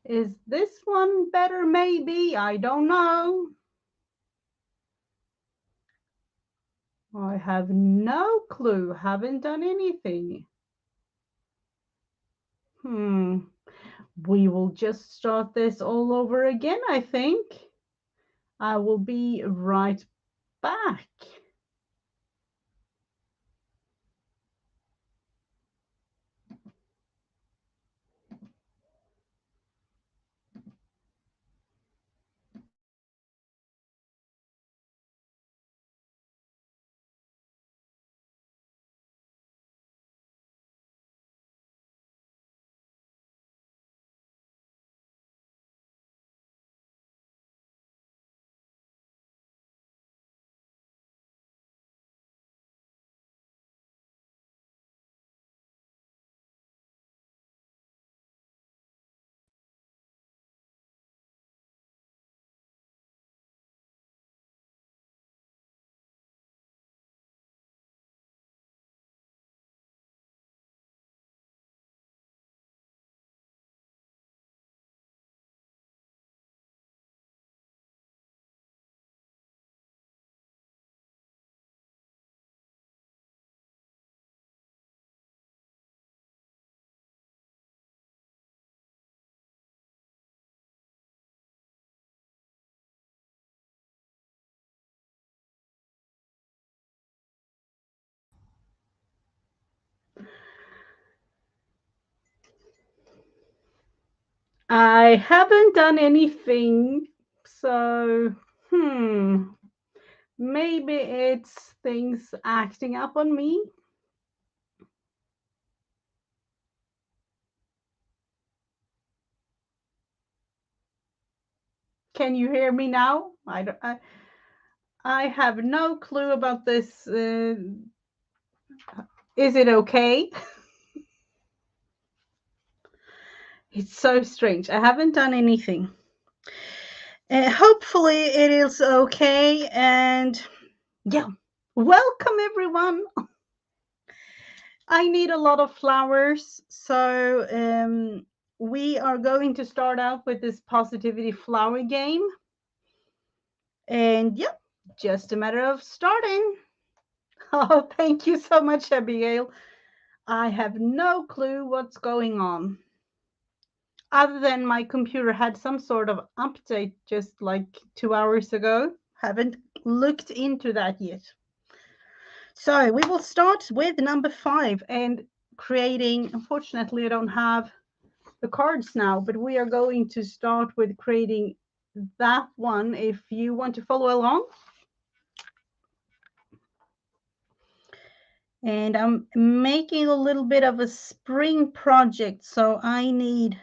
Is this one better? Maybe. I don't know. I have no clue. Haven't done anything. We will just start this all over again, I think. I will be right back. I haven't done anything, so maybe it's things acting up on me. Can you hear me now? I have no clue about this. Is it okay? It's so strange. I haven't done anything. Hopefully it is okay. And yeah, welcome everyone. I need a lot of flowers. So we are going to start out with this positivity flower game. And yeah, just a matter of starting. Oh, thank you so much, Abigail. I have no clue what's going on. Other than my computer had some sort of update just like 2 hours ago. Haven't looked into that yet. So we will start with number 5 and creating. Unfortunately, I don't have the cards now, but we are going to start with creating that one if you want to follow along. And I'm making a little bit of a spring project, so I need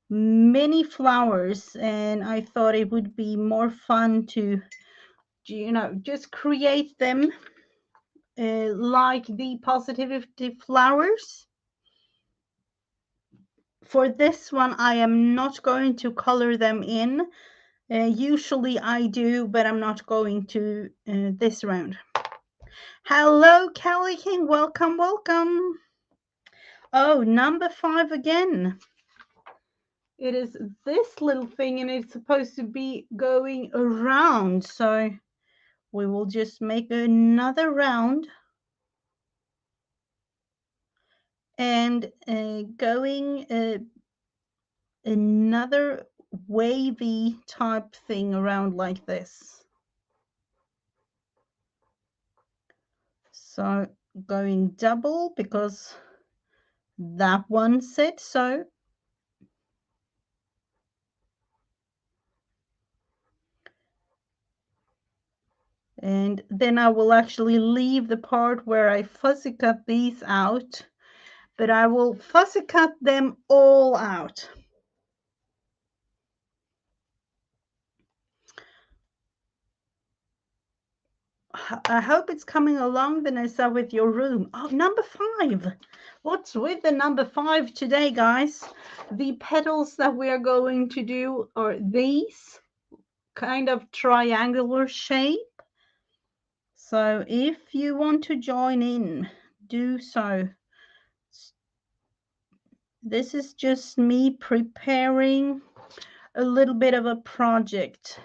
many flowers, and I thought it would be more fun to, just create them like the positivity flowers. For this one, I am not going to color them in. Usually I do, but I'm not going to this round. Hello, Kelly King. Welcome, welcome. Oh, number 5 again. It is this little thing, and it's supposed to be going around. So we will just make another round and going another wavy type thing around like this. So going double because that one said so. And then I will actually leave the part where I fussy cut these out, but I will fussy cut them all out. I hope it's coming along, Vanessa, with your room. Oh, number 5. What's with the number 5 today, guys? The petals that we are going to do are these kind of triangular shape. So if you want to join in, do so. This is just me preparing a little bit of a project.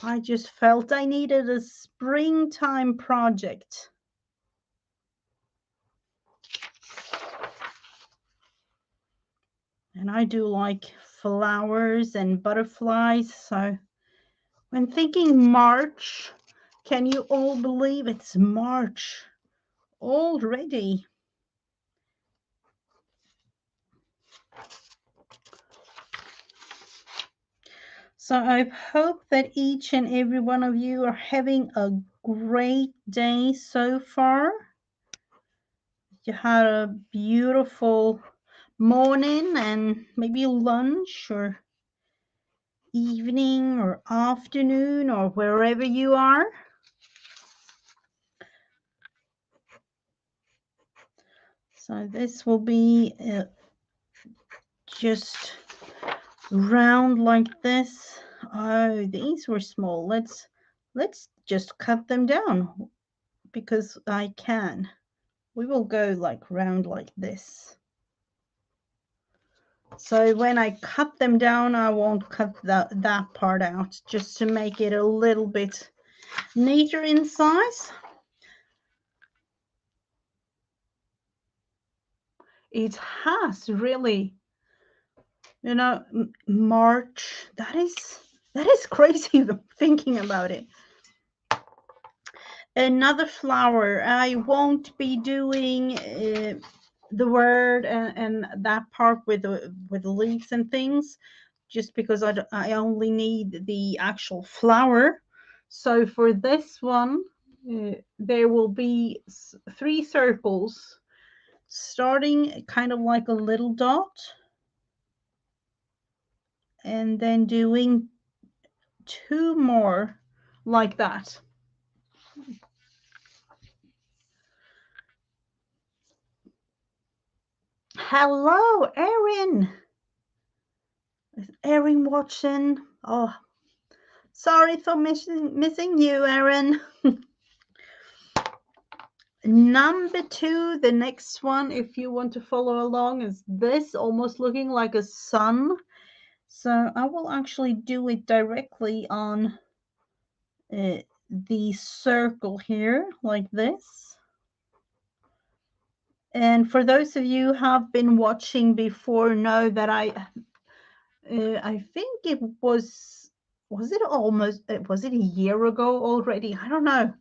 I just felt I needed a springtime project. And I do like flowers and butterflies. So when thinking March, can you all believe it's March already? So I hope that each and every one of you are having a great day so far. You had a beautiful morning and maybe lunch or evening or afternoon or wherever you are. So this will be just round like this. Oh, these were small. Let's just cut them down because I can. We will go like round like this. So when I cut them down, I won't cut that part out, just to make it a little bit neater in size. It has really, you know, March. That is crazy thinking about it. Another flower. I won't be doing the word and that part with the leaves and things, just because I only need the actual flower. So for this one, there will be 3 circles, starting kind of like a little dot, and then doing 2 more like that. Hello, Erin. Is Erin watching? Oh, sorry for missing you, Erin. Number 2, the next one, if you want to follow along, is this, almost looking like a sun. So I will actually do it directly on the circle here, like this. And for those of you who have been watching before, know that I think it was it a year ago already? I don't know.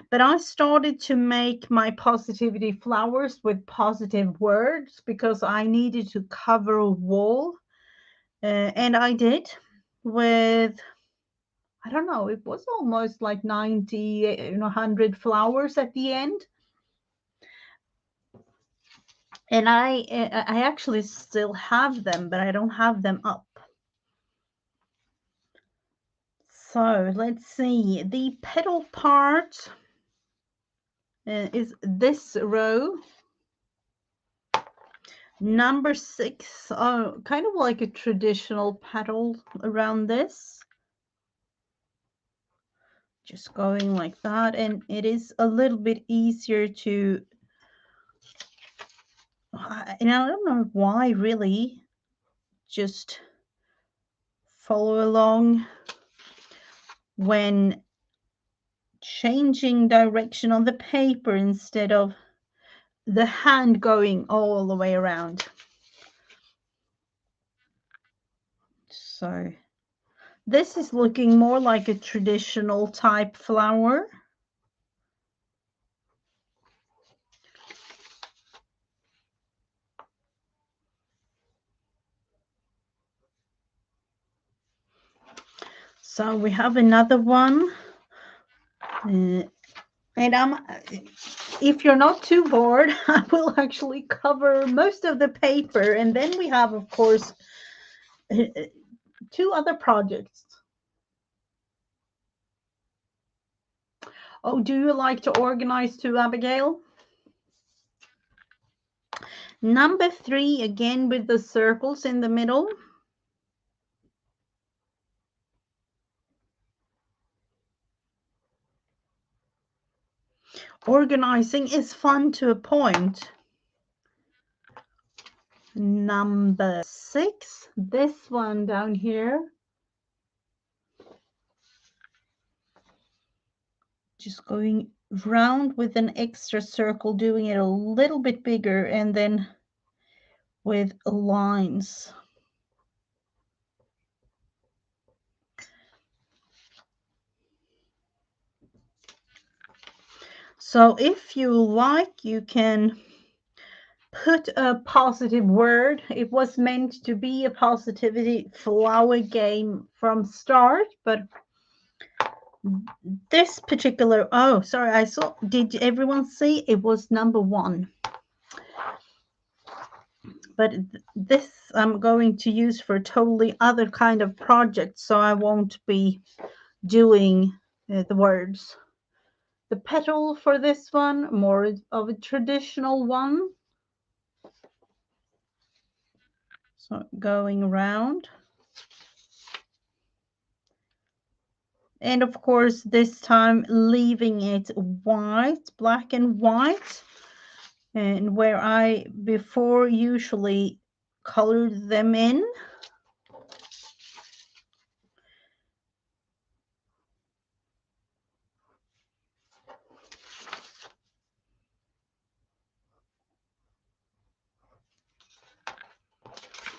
But I started to make my positivity flowers with positive words because I needed to cover a wall. And I did with, I don't know, it was almost like 90, 100 flowers at the end. And I actually still have them, but I don't have them up. So let's see. The petal part is this row. Number 6, kind of like a traditional petal around this. Just going like that, and it is a little bit easier to, and I don't know why really, just follow along when changing direction on the paper instead of the hand going all the way around. So this is looking more like a traditional type flower. So we have another one. And if you're not too bored, I will actually cover most of the paper. And then we have, of course, 2 other projects. Oh, do you like to organize too, Abigail? Number 3, again with the circles in the middle. Organizing is fun to a point. Number 6, this one down here. Just going round with an extra circle, doing it a little bit bigger, and then with lines. So if you like, you can put a positive word. It was meant to be a positivity flower game from start, but this particular, oh, sorry, I saw, did everyone see? It was number 1. But this I'm going to use for a totally other kind of project, so I won't be doing the words. The petal for this one, more of a traditional one. So going around. And of course, this time leaving it white, black and white. And where I before usually colored them in.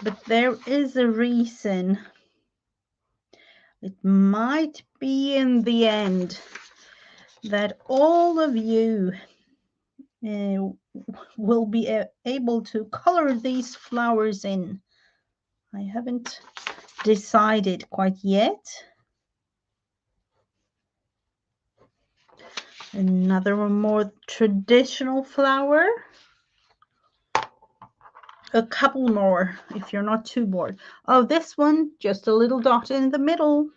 But there is a reason. It might be in the end that all of you will be able to color these flowers in. I haven't decided quite yet. Another more traditional flower. A couple more if you're not too bored. Oh, this one, just a little dot in the middle.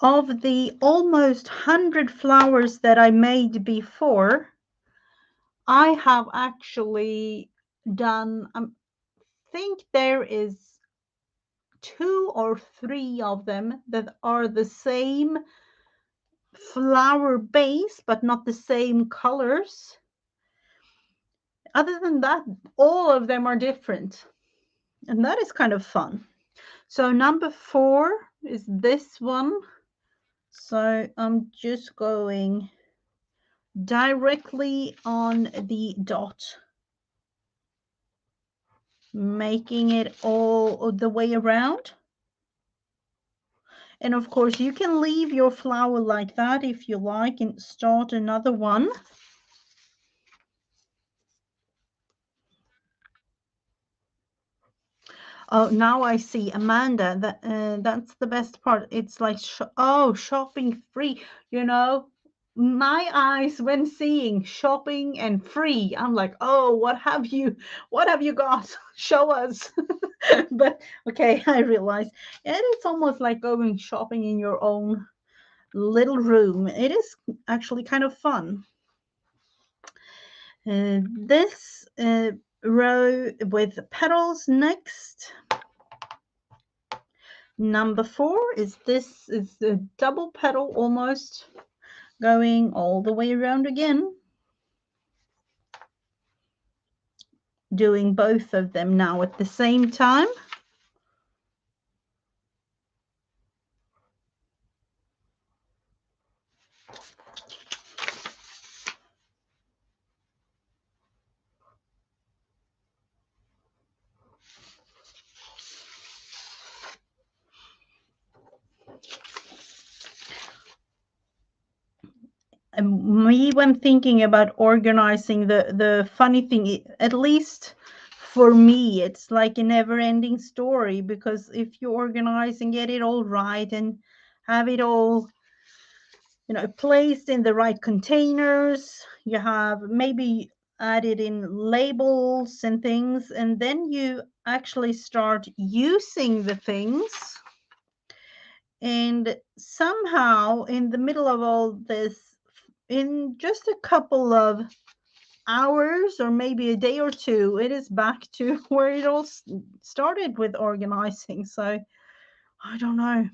Of the almost 100 flowers that I made before, I have actually done, I think there is 2 or 3 of them that are the same flower base, but not the same colors. Other than that, all of them are different. And that is kind of fun. So number 4 is this one. So I'm just going directly on the dot, making it all the way around. And of course, you can leave your flower like that if you like and start another one. Oh, now I see, Amanda. That's the best part. It's like shopping free. You know, my eyes when seeing shopping and free, I'm like, oh, what have you got? Show us. But okay, I realize, and it's almost like going shopping in your own little room. It is actually kind of fun. This row with petals next. Number 4 is this is a double petal, almost going all the way around again. Doing both of them now at the same time. Me, when thinking about organizing, the funny thing, at least for me, it's like a never-ending story, because if you organize and get it all right and have it all, you know, placed in the right containers, you have maybe added in labels and things, and then you actually start using the things. And somehow in the middle of all this, in just a couple of hours or maybe a day or two, it is back to where it all started with organizing. So I don't know.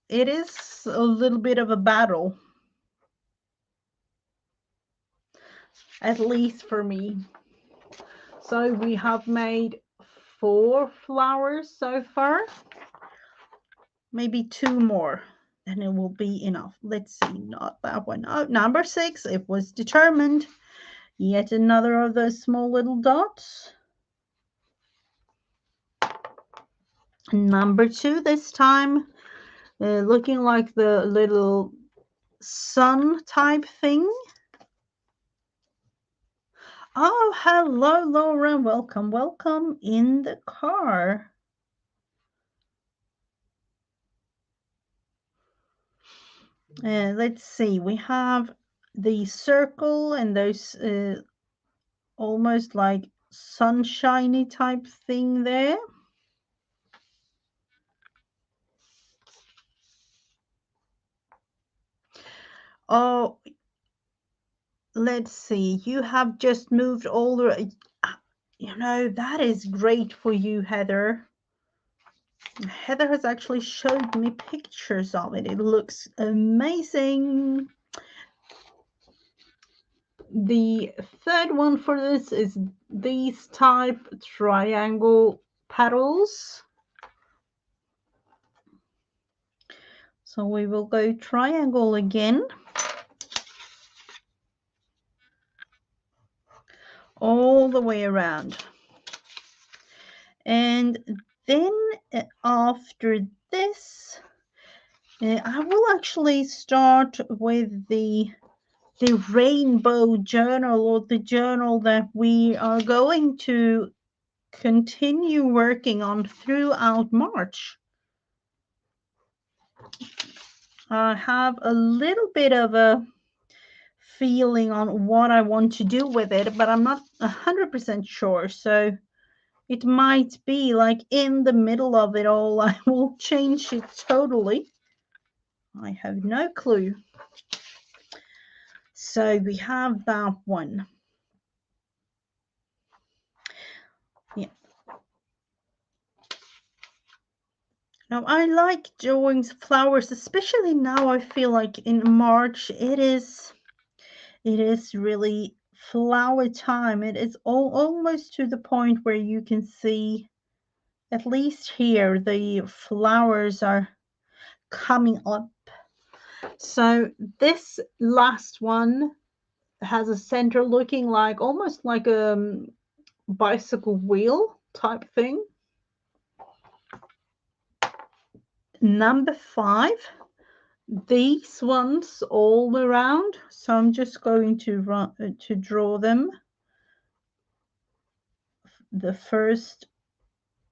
It is a little bit of a battle. at least for me. So we have made 4 flowers so far, maybe 2 more, and it will be enough. Let's see, not that one. Oh, number 6, it was determined. Yet another of those small little dots. Number 2 this time, looking like the little sun type thing. Oh, hello, Laura. Welcome, welcome in the car. Let's see. We have the circle and those almost like sunshiny type thing there. Oh, let's see. You have just moved all the... You know, that is great for you, Heather. Heather has actually showed me pictures of it. It looks amazing. The third one for this is these type triangle petals. So we will go triangle again. All the way around. And then after this, I will actually start with the rainbow journal, or the journal that we are going to continue working on throughout March. I have a little bit of a feeling on what I want to do with it, but I'm not 100% sure. So it might be like in the middle of it all, I will change it totally. I have no clue. So we have that one. Yeah. Now I like drawing flowers, especially now. I feel like in March it is really flower time. It is almost to the point where you can see, at least here, the flowers are coming up. So this last one has a center looking like almost like a bicycle wheel type thing. Number 5, these ones all around. So I'm just going to draw them. The first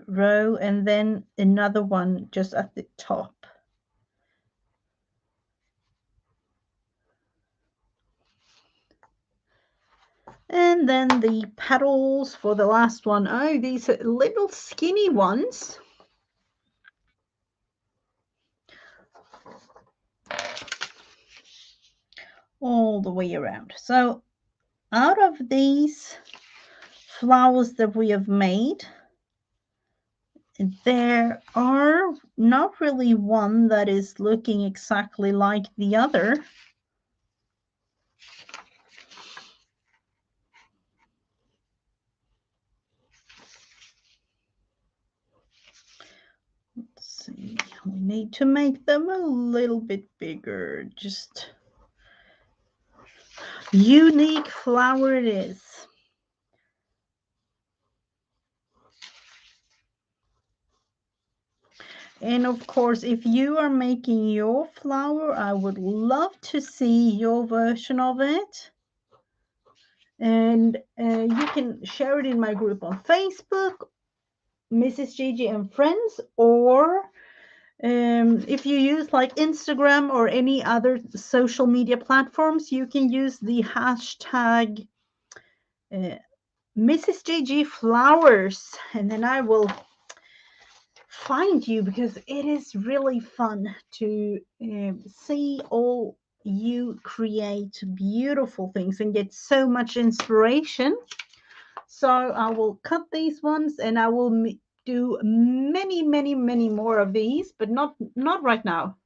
row and then another one just at the top. And then the petals for the last one. Oh, these are little skinny ones. All the way around. So out of these flowers that we have made, there are not really one that is looking exactly like the other. Let's see, we need to make them a little bit bigger. Just unique flower it is. And of course, if you are making your flower, I would love to see your version of it. And you can share it in my group on Facebook, Mrs. Gigi and Friends, or if you use like Instagram or any other social media platforms, you can use the hashtag Mrs. Gigi Flowers, and then I will find you, because it is really fun to see all you create beautiful things and get so much inspiration. So I will cut these ones, and I will do many more of these, but not right now.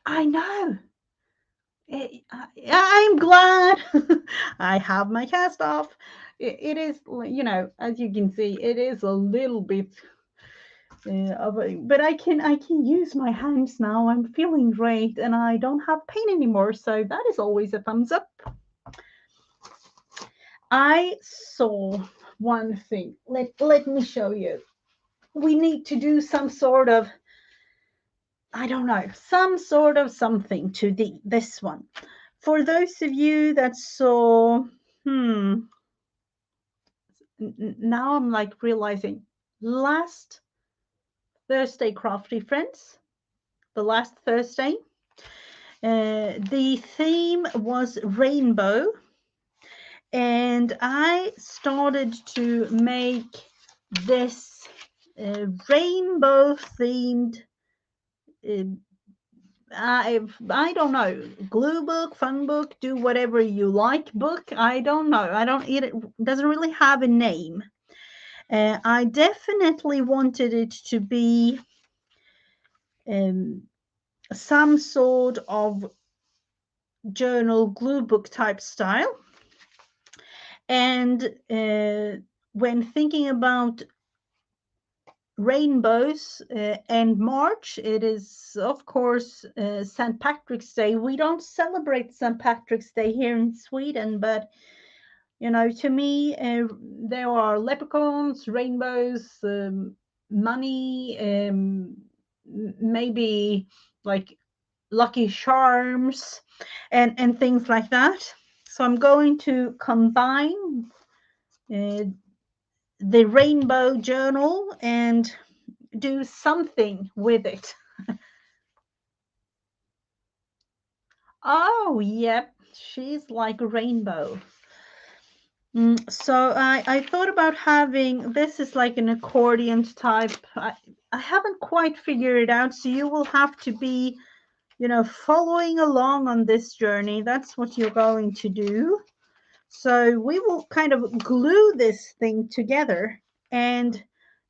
I know I'm glad I have my cast off. It is, as you can see, it is a little bit but I can use my hands now. I'm feeling great, and I don't have pain anymore. So that is always a thumbs up. I saw one thing. Let me show you. We need to do some sort of, I don't know, some sort of something to this one. For those of you that saw, now I'm like realizing last Thursday, Crafty Friends, the last Thursday, the theme was rainbow, and I started to make this rainbow themed I don't know, glue book, fun book, do whatever you like book. I don't know. I don't it doesn't really have a name. I definitely wanted it to be some sort of journal glue book type style. And when thinking about rainbows and March, it is, of course, St. Patrick's Day. We don't celebrate St. Patrick's Day here in Sweden, but to me, there are leprechauns, rainbows, money, maybe like lucky charms, and things like that. So I'm going to combine the rainbow journal and do something with it. Oh, yep, she's like a rainbow. So I thought about having, this is like an accordion type. I haven't quite figured it out, so you will have to be, following along on this journey. That's what you're going to do. So we will kind of glue this thing together, and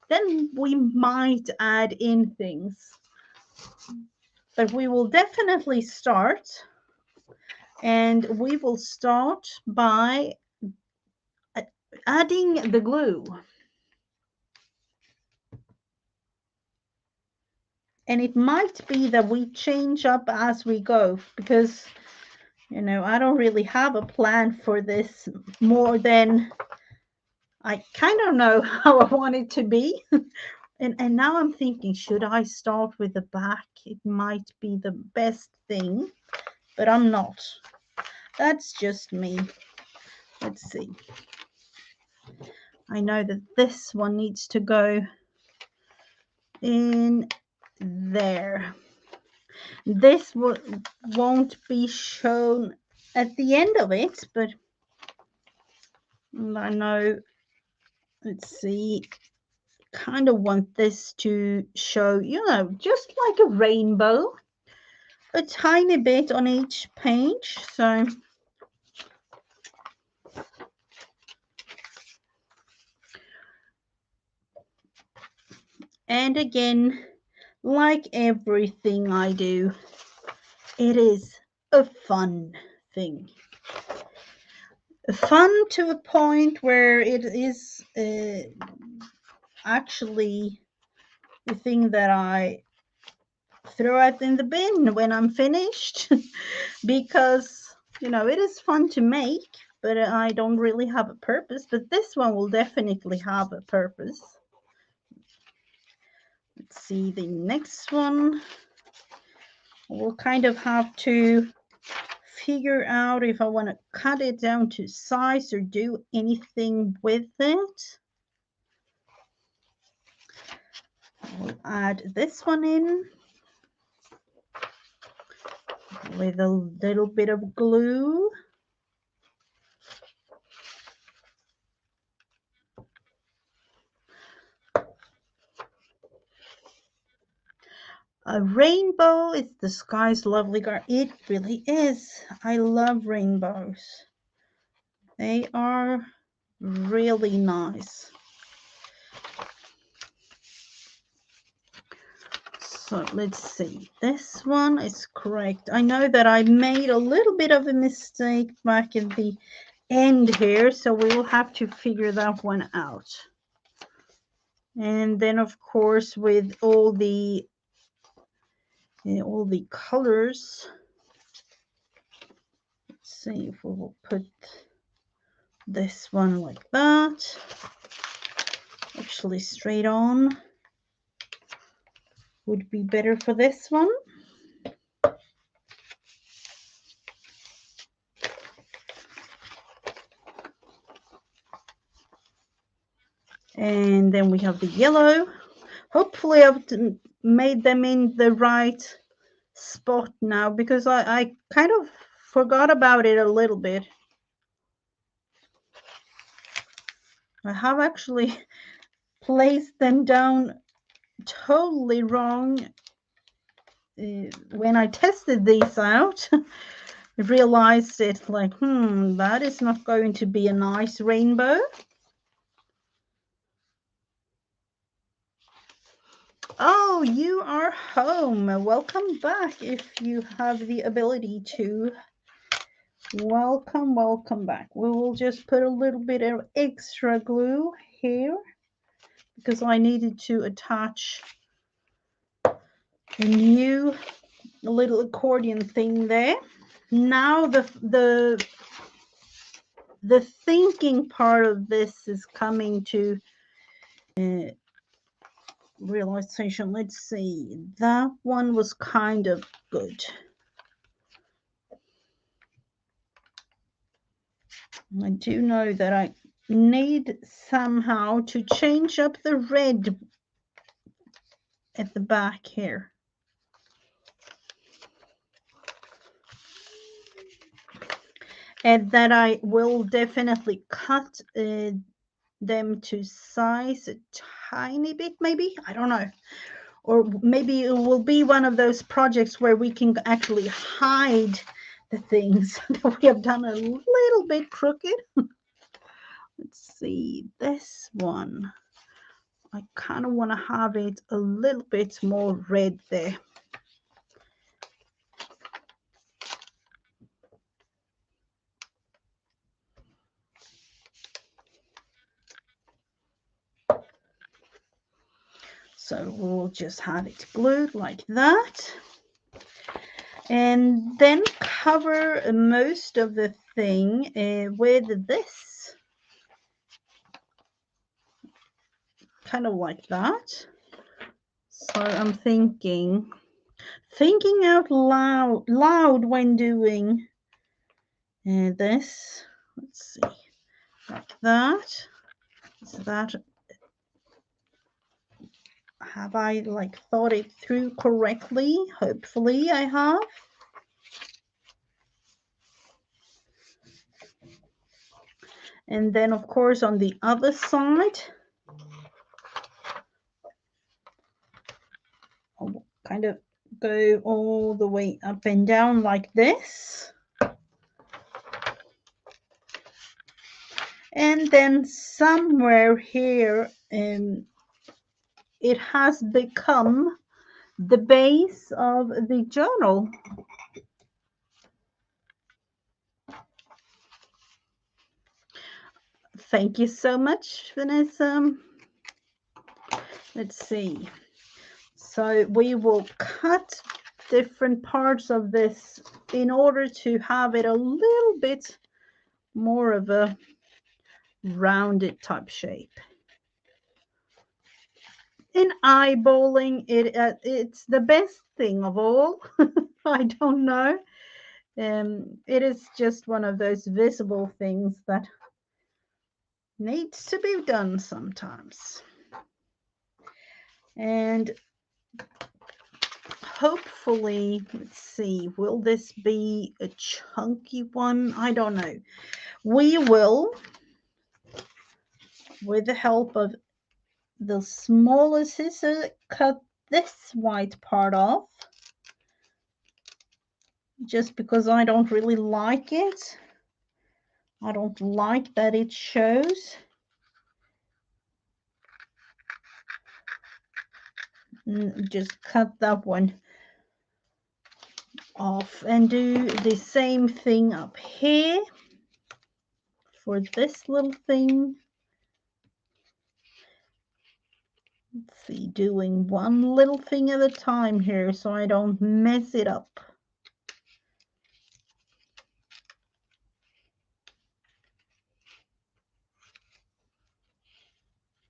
then we might add in things. But we will definitely start, and we will start by adding the glue. And it might be that we change up as we go, because I don't really have a plan for this more than I kind of know how I want it to be. And now I'm thinking, should I start with the back? It might be the best thing, but I'm not. That's just me. Let's see. I know that this one needs to go in there. This won't be shown at the end of it, but I know, let's see, kind of want this to show, just like a rainbow, a tiny bit on each page. So and again, like everything I do, it is a fun thing. Fun to a point where it is actually the thing that I throw it in the bin when I'm finished because it is fun to make, but I don't really have a purpose. But this one will definitely have a purpose. Let's see the next one. We'll kind of have to figure out if I want to cut it down to size or do anything with it. We'll add this one in with a little bit of glue. A rainbow is the sky's lovely garden. It really is. I love rainbows. They are really nice. So let's see. This one is correct. I know that I made a little bit of a mistake back at the end here, so we will have to figure that one out. And then, of course, with all the colors, let's see if we will put this one like that. Actually, straight on would be better for this one. And then we have the yellow. Hopefully I've made them in the right spot now, because I kind of forgot about it a little bit. I have actually placed them down totally wrong when I tested these out. I realized it like, that is not going to be a nice rainbow. Oh, you are home. Welcome back. If you have the ability to, welcome back. We will just put a little bit of extra glue here because I needed to attach a new little accordion thing there. Now the thinking part of this is coming to realization. Let's see, that one was kind of good. I do know that I need somehow to change up the red at the back here. And that I will definitely cut them to size a tiny bit, maybe, I don't know. Or maybe it will be one of those projects where we can actually hide the things that we have done a little bit crooked. Let's see, this one. I kind of want to have it a little bit more red there. So we'll just have it glued like that. And then cover most of the thing with this. Kind of like that. So I'm thinking out loud when doing this. Let's see, like that. So that, have I like thought it through correctly? Hopefully I have. And then of course on the other side, I'll kind of go all the way up and down like this. And then somewhere here, it has become the base of the journal. Thank you so much, Vanessa. Let's see. So we will cut different parts of this in order to have it a little bit more of a rounded type shape. In eyeballing it, it's the best thing of all. I don't know. It is just one of those visible things that needs to be done sometimes. And hopefully, let's see, will this be a chunky one? I don't know. We will, with the help of the smaller scissors, cut this white part off, just because I don't really like it. I don't like that it shows. just cut that one off and do the same thing up here for this little thing. Let's see, doing one little thing at a time here so I don't mess it up.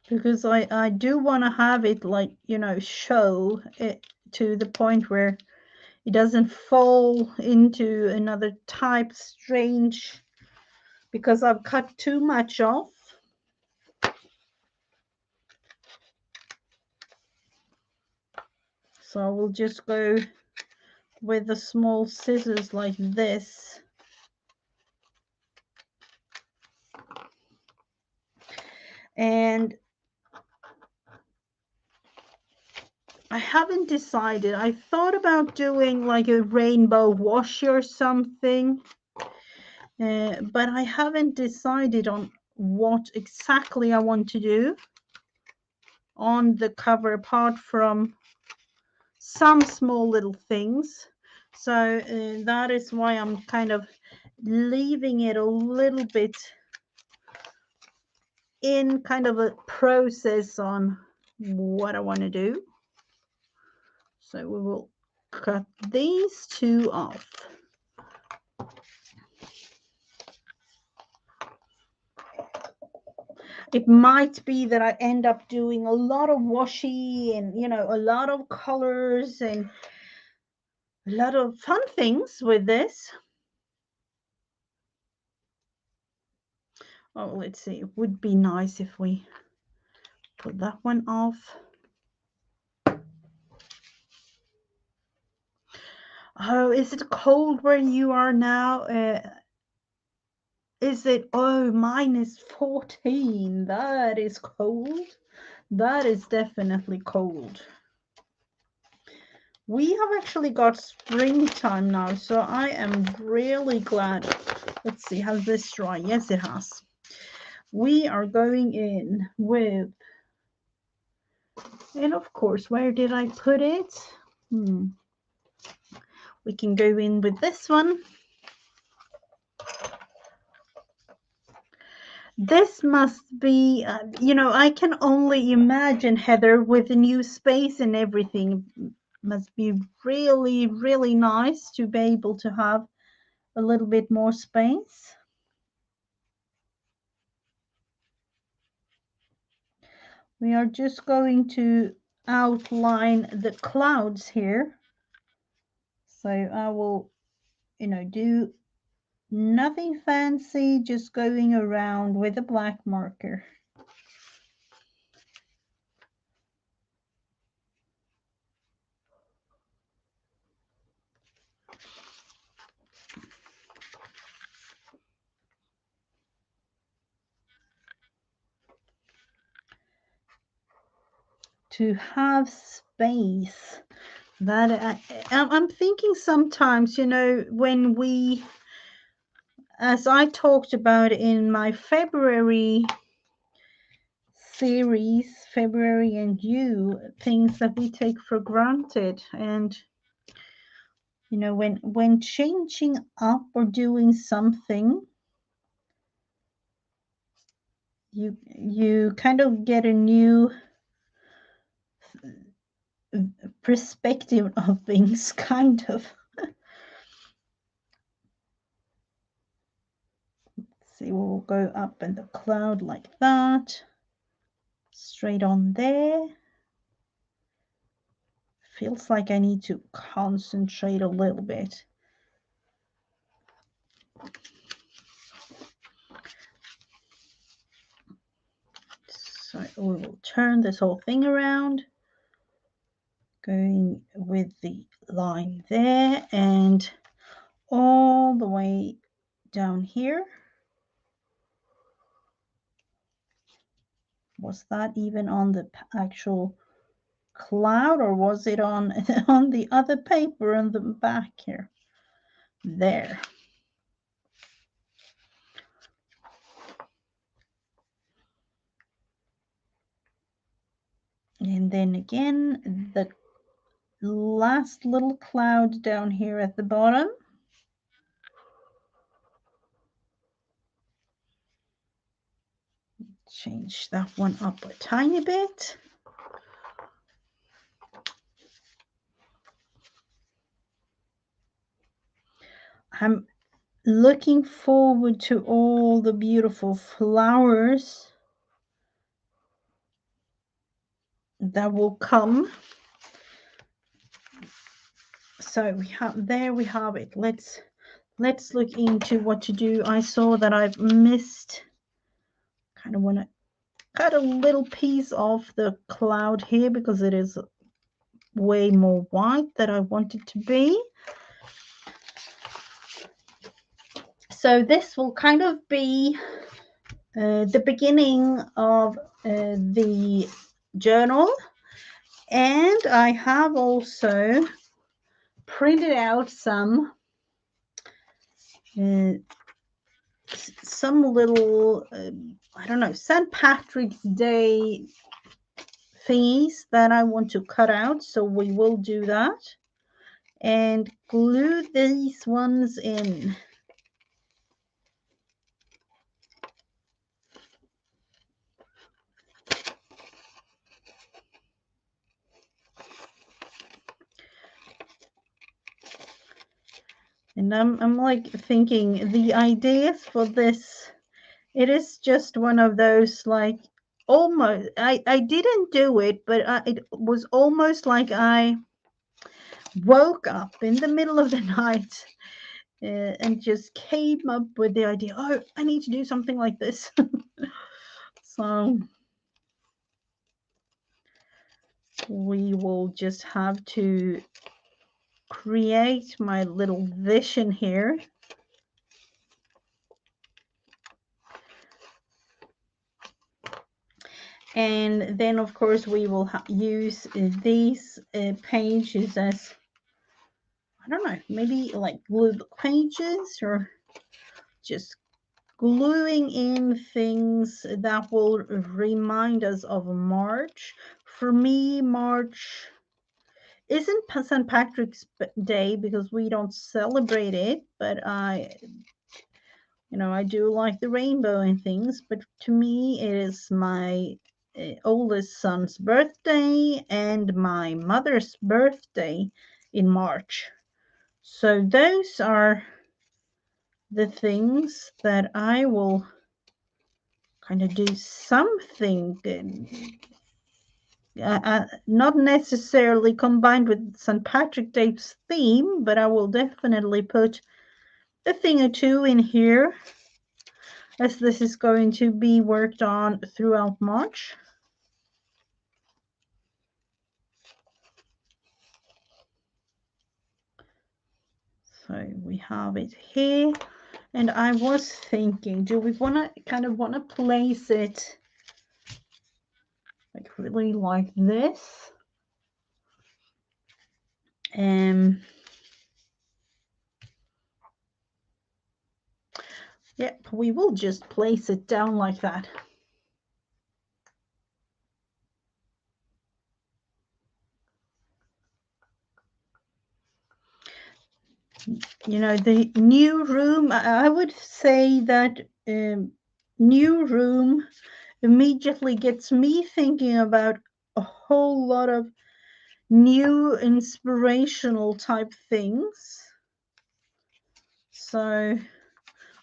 Because I do want to have it, like, you know, show it to the point where it doesn't fall into another type strange, because I've cut too much off. So I will just go with the small scissors like this. And I haven't decided. I thought about doing like a rainbow washi or something, but I haven't decided on what exactly I want to do on the cover, apart from some small little things. So that is why I'm kind of leaving it a little bit in kind of a process on what I want to do. So we will cut these two off. It might be that I end up doing a lot of washi and, you know, a lot of colors and a lot of fun things with this. Oh, let's see. It would be nice if we put that one off. Oh, is it cold where you are now? Is it? Oh, -14. That is cold. That is definitely cold. We have actually got springtime now, so I am really glad. Let's see, has this dry? Yes, it has. We are going in with, and of course, where did I put it? We can go in with this one. This must be, you know, I can only imagine, Heather, with a new space and everything, must be really, really nice to be able to have a little bit more space. We are just going to outline the clouds here. So I will, you know, do nothing fancy, just going around with a black marker. To have space, that I'm thinking sometimes, you know, when we, as I talked about in my February series, February and You, things that we take for granted. And you know, when changing up or doing something, you kind of get a new perspective of things, kind of. See, we'll go up in the cloud like that, straight on there. Feels like I need to concentrate a little bit. So we will turn this whole thing around, going with the line there and all the way down here. Was that even on the actual cloud, or was it on on the other paper on the back here? There. And then again, the last little cloud down here at the bottom. Change that one up a tiny bit. I'm looking forward to all the beautiful flowers that will come. So we have it. Let's look into what to do. I saw that I've missed, kind of want to cut a little piece off the cloud here because it is way more white than I want it to be. So this will kind of be the beginning of the journal, and I have also printed out some little I don't know, St. Patrick's Day thingies that I want to cut out, so we will do that and glue these ones in. And I'm like thinking the ideas for this, it is just one of those, like, almost, I didn't do it, but it was almost like I woke up in the middle of the night and just came up with the idea, oh, I need to do something like this. So we will just have to create my little vision here. And then, of course, we will use these pages as, I don't know, maybe like glue pages, or just gluing in things that will remind us of March. For me, March isn't St. Patrick's Day because we don't celebrate it, but I do like the rainbow and things, but to me it is my oldest son's birthday and my mother's birthday in March. So those are the things that I will kind of do something not necessarily combined with St. Patrick's Day's theme, but I will definitely put a thing or two in here, as this is going to be worked on throughout March. So we have it here, and I was thinking, do we want to place it like really like this? Yep, we will just place it down like that. The new room, I would say that new room immediately gets me thinking about a whole lot of new inspirational type things. So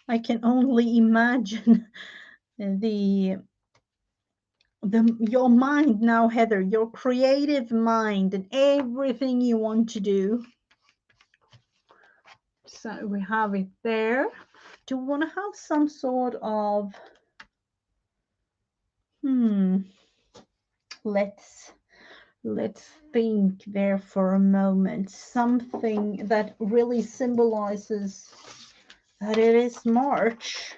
I can only imagine your mind now, Heather, your creative mind and everything you want to do. So we have it there. Do you want to have some sort of let's think there for a moment. Something that really symbolizes that it is March.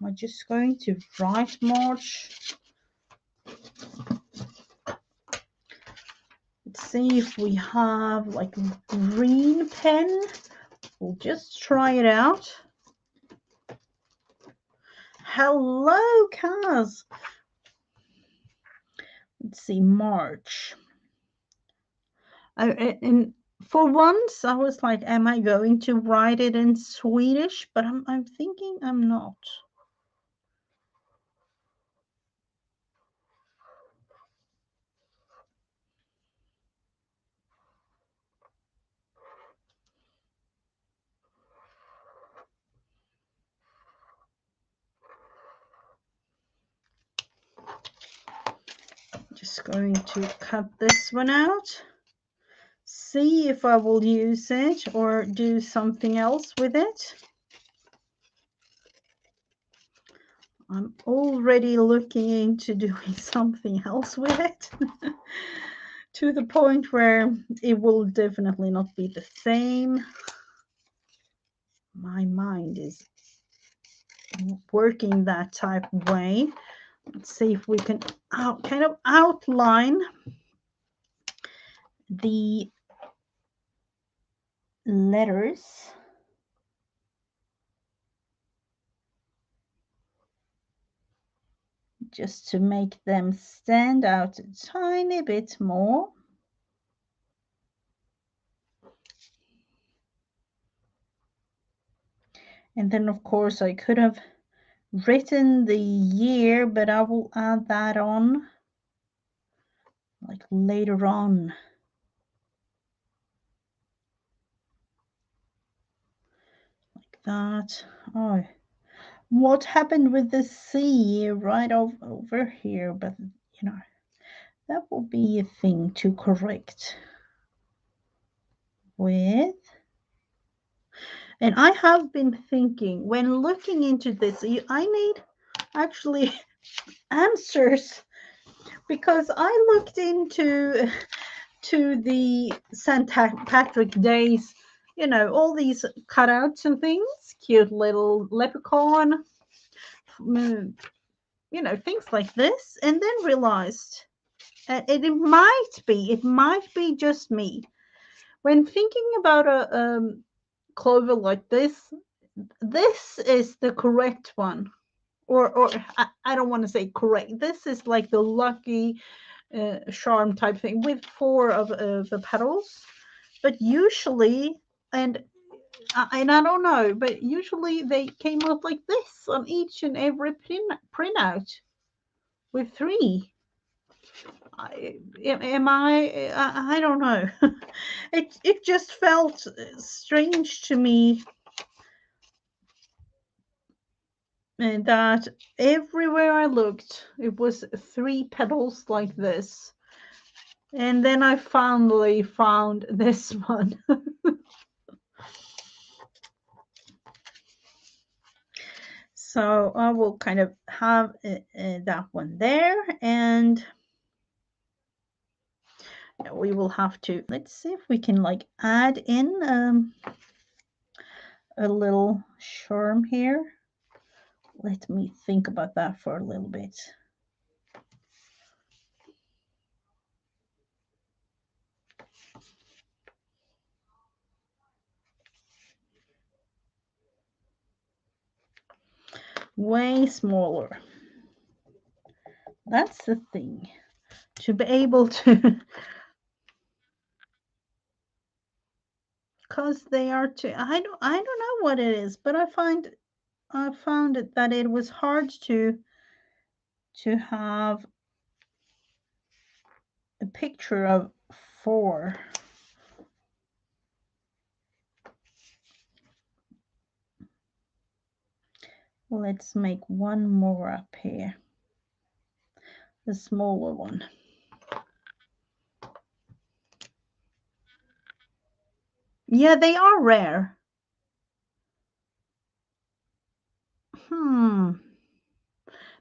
Am I just going to write March? Let's see if we have like a green pen. We'll just try it out. Hello, Kaz. let's see, March. And for once, I was like, am I going to write it in Swedish? But I'm thinking I'm not. Just going to cut this one out. See if I will use it or do something else with it. I'm already looking into doing something else with it to the point where it will definitely not be the same. My mind is working that type of way. Let's see if we can kind of outline the letters. Just to make them stand out a tiny bit more. And then, of course, I could have written the year, but I will add that on like later on. Like that. Oh, what happened with the C right over here? But, you know, that will be a thing to correct with. And I have been thinking, when looking into this, I need actually answers, because I looked into the St. Patrick Days, you know, all these cutouts and things, cute little leprechaun, you know, things like this, and then realized it might be just me. When thinking about a clover like this is the correct one. Or I don't want to say correct. This is like the lucky charm type thing with 4 of the petals. But usually, and I don't know, but usually they came out like this on each and every printout with 3. Am I don't know. It just felt strange to me that everywhere I looked, it was 3 petals like this. And then I finally found this one. So I will kind of have that one there, and we will have to, let's see if we can like add in a little charm here. Let me think about that for a little bit. Way smaller. That's the thing. To be able to, because they are too, I don't know what it is, but I found it that it was hard to have a picture of 4. Let's make one more up here, the smaller one. Yeah, they are rare.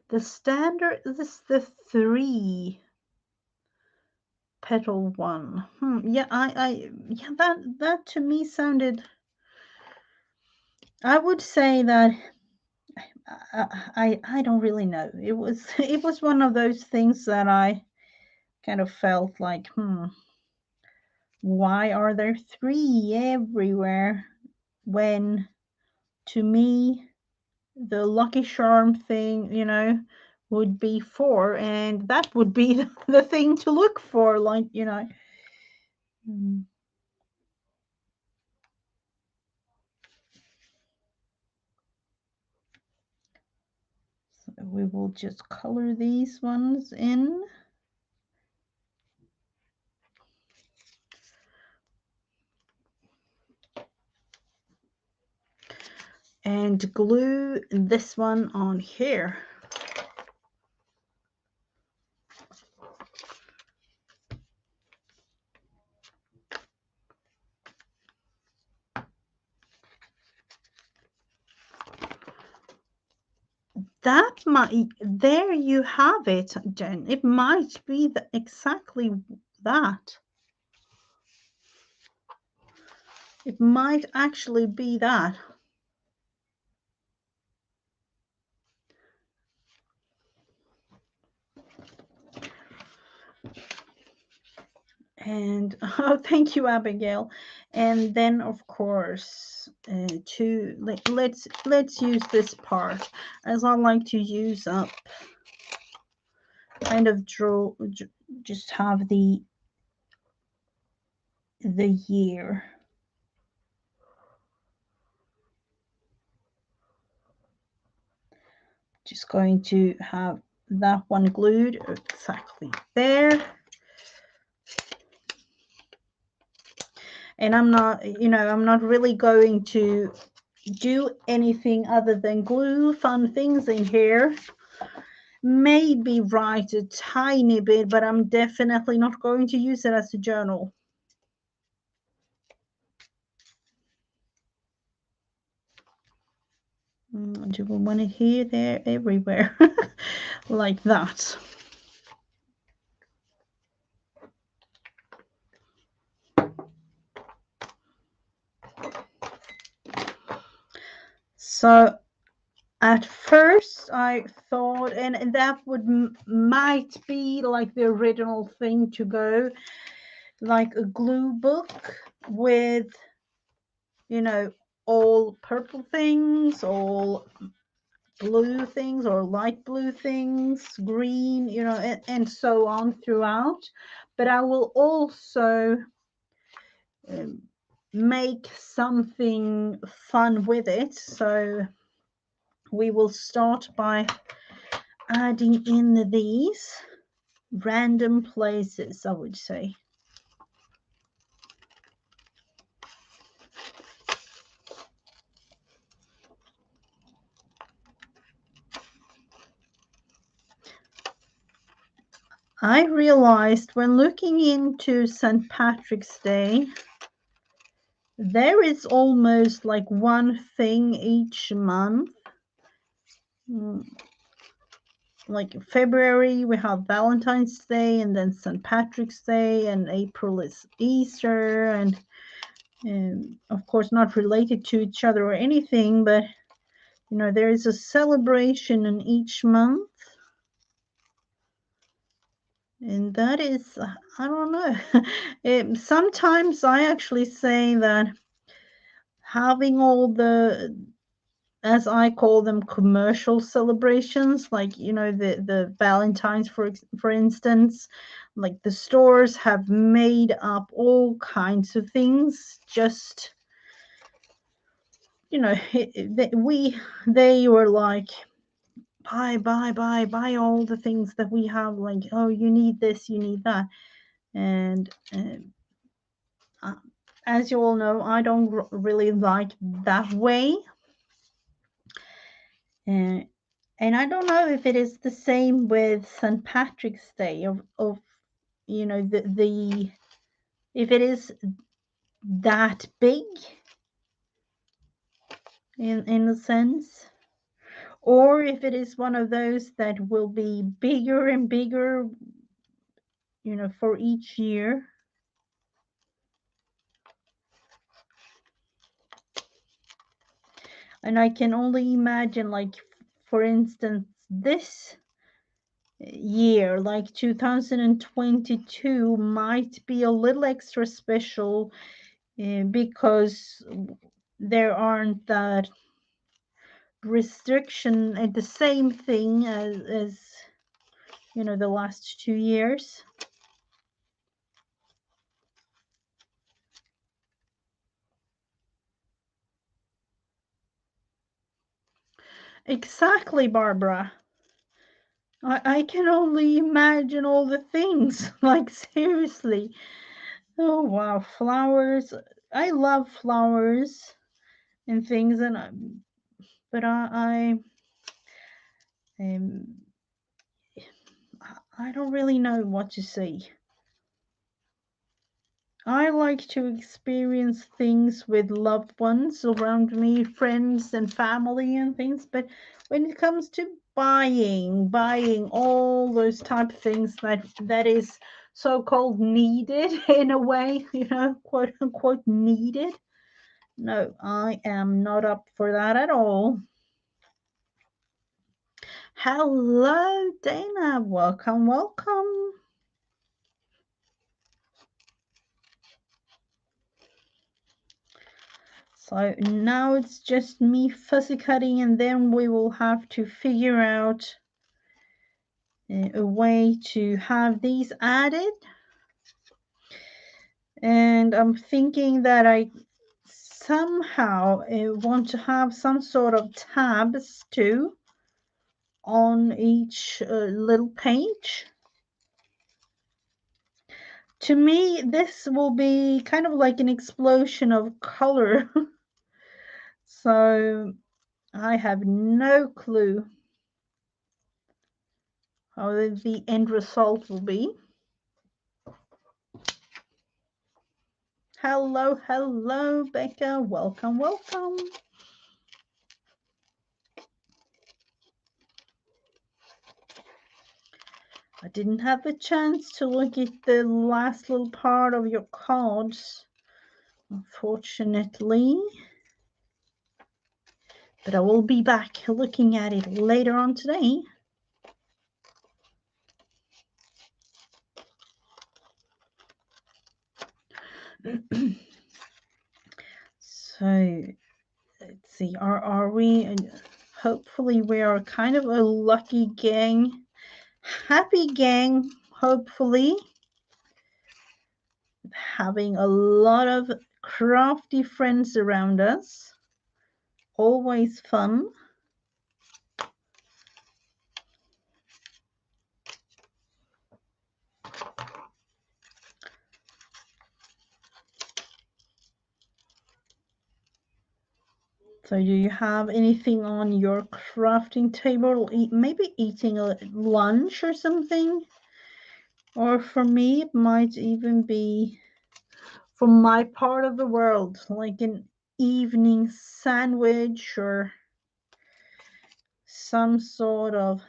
The standard is the 3 petal one. Yeah, yeah, that to me sounded, I would say that I don't really know. It was it was one of those things that I kind of felt like, why are there 3 everywhere when, to me, the lucky charm thing, you know, would be for, and that would be the thing to look for, like, you know. So we will just color these ones in. And glue this one on here. That might, there you have it, Jen. It might be exactly that. It might actually be that. And oh, thank you, Abigail. And then, of course, let's use this part, as I like to use up, kind of draw, just have the year. Just going to have that one glued exactly there. And I'm not, you know, I'm not really going to do anything other than glue fun things in here. Maybe write a tiny bit, but I'm definitely not going to use it as a journal. Do we want it here, there, everywhere? Like that. So at first I thought, and that would might be like the original thing to go, like a glue book with, you know, all purple things, all blue things, or light blue things, green, you know, and so on throughout. But I will also make something fun with it. So we will start by adding in these random places, I would say. I realized when looking into St. Patrick's Day, there is almost like one thing each month. Like February, we have Valentine's Day, and then St. Patrick's Day, and April is Easter, and of course not related to each other or anything, but you know, there is a celebration in each month. And that is, I don't know. Sometimes I actually say that having all the, as I call them, commercial celebrations, like, you know, the Valentine's, for instance, like the stores have made up all kinds of things, just, you know, they were like, buy all the things that we have, like, oh, you need this, you need that. And as you all know, I don't really like that way. And I don't know if it is the same with St. Patrick's Day, of you know, the if it is that big in a sense, or if it is one of those that will be bigger and bigger, you know, for each year. And I can only imagine, like, for instance, this year, like 2022, might be a little extra special because there aren't that restriction, and the same thing as you know, the last 2 years. Exactly, Barbara. I can only imagine all the things. Like, seriously. Oh, wow. Flowers. I love flowers and things, and but um, I don't really know what to say. I like to experience things with loved ones around me, friends and family and things. But when it comes to buying all those type of things that is so-called needed in a way, you know, quote unquote needed. No, I am not up for that at all. Hello, Dana. Welcome, welcome. So now it's just me fussy cutting, and then we will have to figure out a way to have these added. And I'm thinking that I somehow want to have some sort of tabs too on each little page. To me, this will be kind of like an explosion of color. So I have no clue how the end result will be. Hello, hello, Becca. Welcome, welcome. I didn't have the chance to look at the last little part of your cards, unfortunately. But I will be back looking at it later on today. So let's see, are we, hopefully we are kind of a lucky gang, happy gang, hopefully, having a lot of crafty friends around us. Always fun. So do you have anything on your crafting table? Maybe eating a lunch or something? Or for me, it might even be from my part of the world, like an evening sandwich or some sort of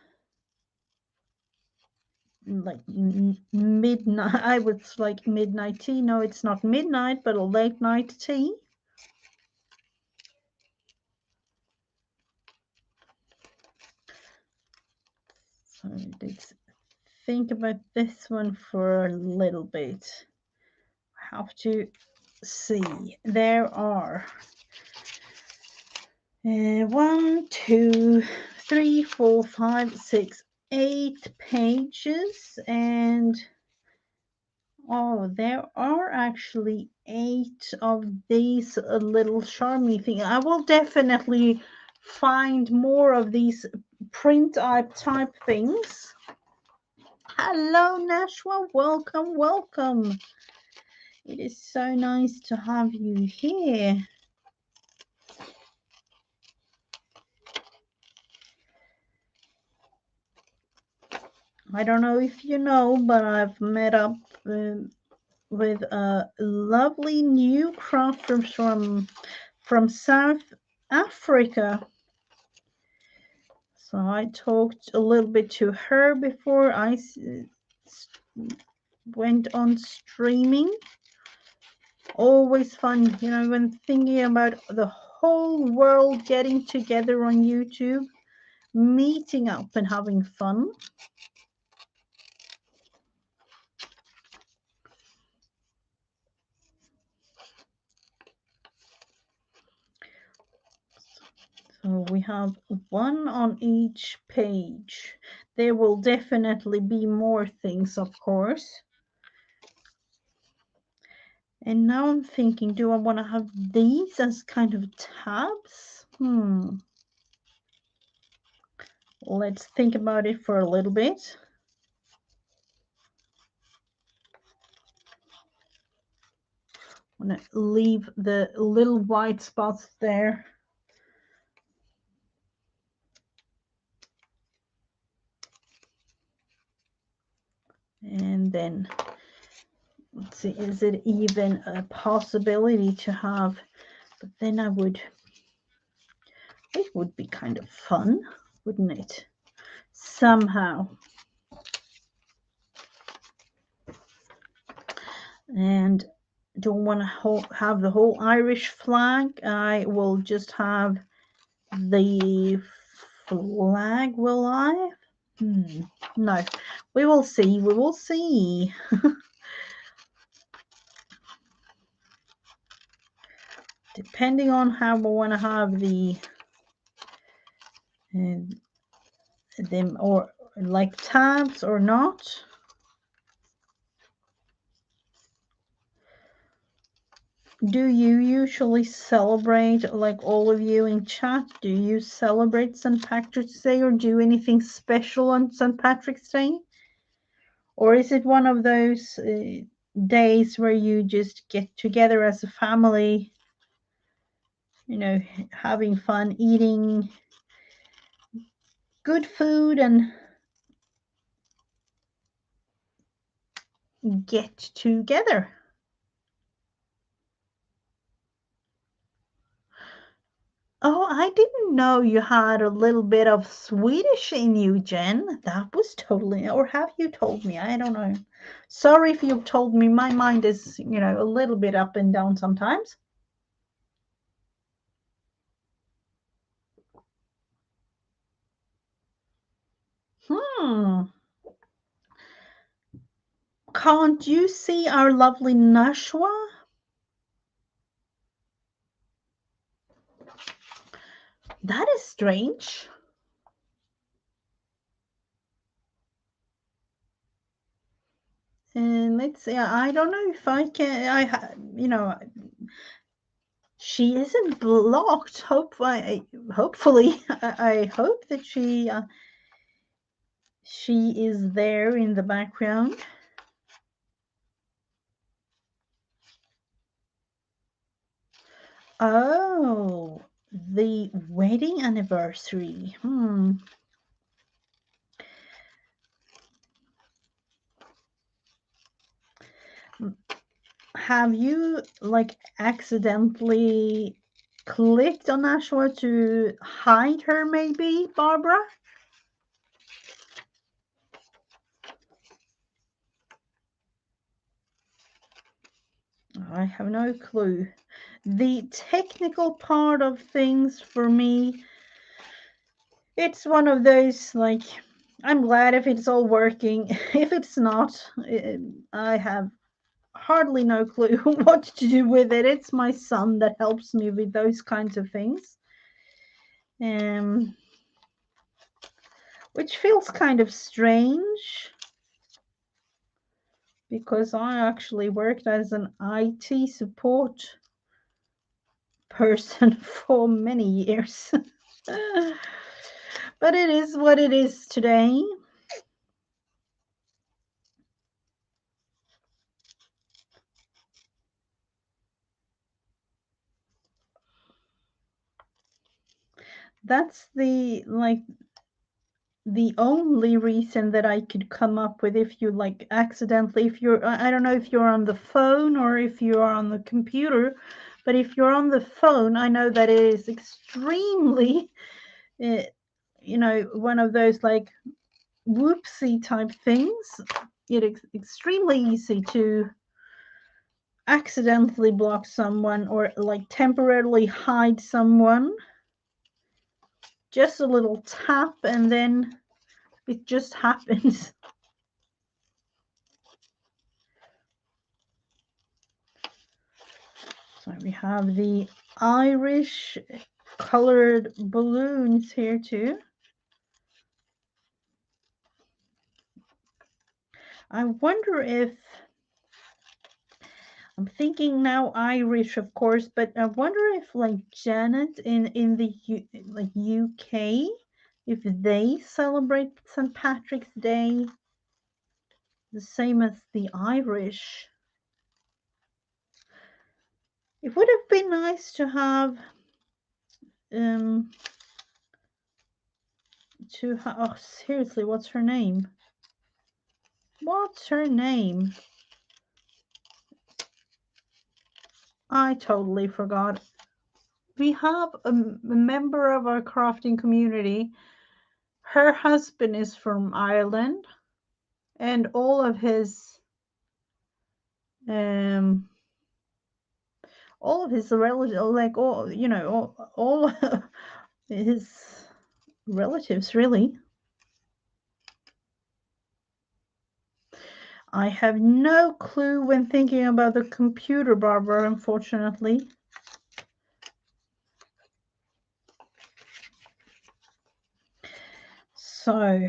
like midnight. I would like midnight tea. No, it's not midnight, but a late night tea. So let's think about this one for a little bit. I have to see. There are 1, 2, 3, 4, 5, 6, 8 pages, and oh, there are actually 8 of these little charmy things. I will definitely find more of these print type things. Hello, Nashwa. Welcome, welcome. It is so nice to have you here. I don't know if you know, but I've met up with a lovely new crafter from South Africa. So I talked a little bit to her before I went on streaming. Always fun, you know, when thinking about the whole world getting together on YouTube, meeting up and having fun. So we have one on each page. There will definitely be more things, of course. And now I'm thinking, do I want to have these as kind of tabs? Let's think about it for a little bit. I'm going to leave the little white spots there. And then, let's see, is it even a possibility to have, but then it would be kind of fun, wouldn't it? Somehow. And don't want to have the whole Irish flag. I will just have the flag, will I? No, we will see. We will see. Depending on how we want to have them, or like tabs or not. Do you usually celebrate, like all of you in chat, do you celebrate St. Patrick's Day or do anything special on St. Patrick's Day? Or is it one of those days where you just get together as a family, you know, having fun, eating good food and get together? Oh, I didn't know you had a little bit of Swedish in you, Jen. That was totally, or have you told me? I don't know. Sorry if you've told me. My mind is, you know, a little bit up and down sometimes. Can't you see our lovely Nashwa? That is strange. And let's see, I don't know if I can, you know, she isn't blocked. Hopefully, I hope that she is there in the background. Oh, the wedding anniversary. Have you like accidentally clicked on Nashua to hide her, maybe, Barbara? I have no clue. The technical part of things for me, it's one of those, like, I'm glad if it's all working. If it's not, I have hardly no clue what to do with it. It's my son that helps me with those kinds of things. Which feels kind of strange because I actually worked as an IT support person for many years. But it is what it is today. That's the only reason that I could come up with. If you like accidentally, if you're, I don't know if you're on the phone or if you're on the computer, but if you're on the phone, I know that it is extremely, you know, one of those like whoopsie type things. It's extremely easy to accidentally block someone or like temporarily hide someone. Just a little tap and then it just happens. So we have the Irish colored balloons here too. I wonder if, I'm thinking now Irish, of course, but I wonder if like Janet in the like UK, if they celebrate St. Patrick's Day the same as the Irish. It would have been nice to have oh, seriously, what's her name? What's her name? I totally forgot. We have a member of our crafting community. Her husband is from Ireland, and all of his relatives, like all, you know, all his relatives, really. I have no clue when thinking about the computer, Barbara, unfortunately. So,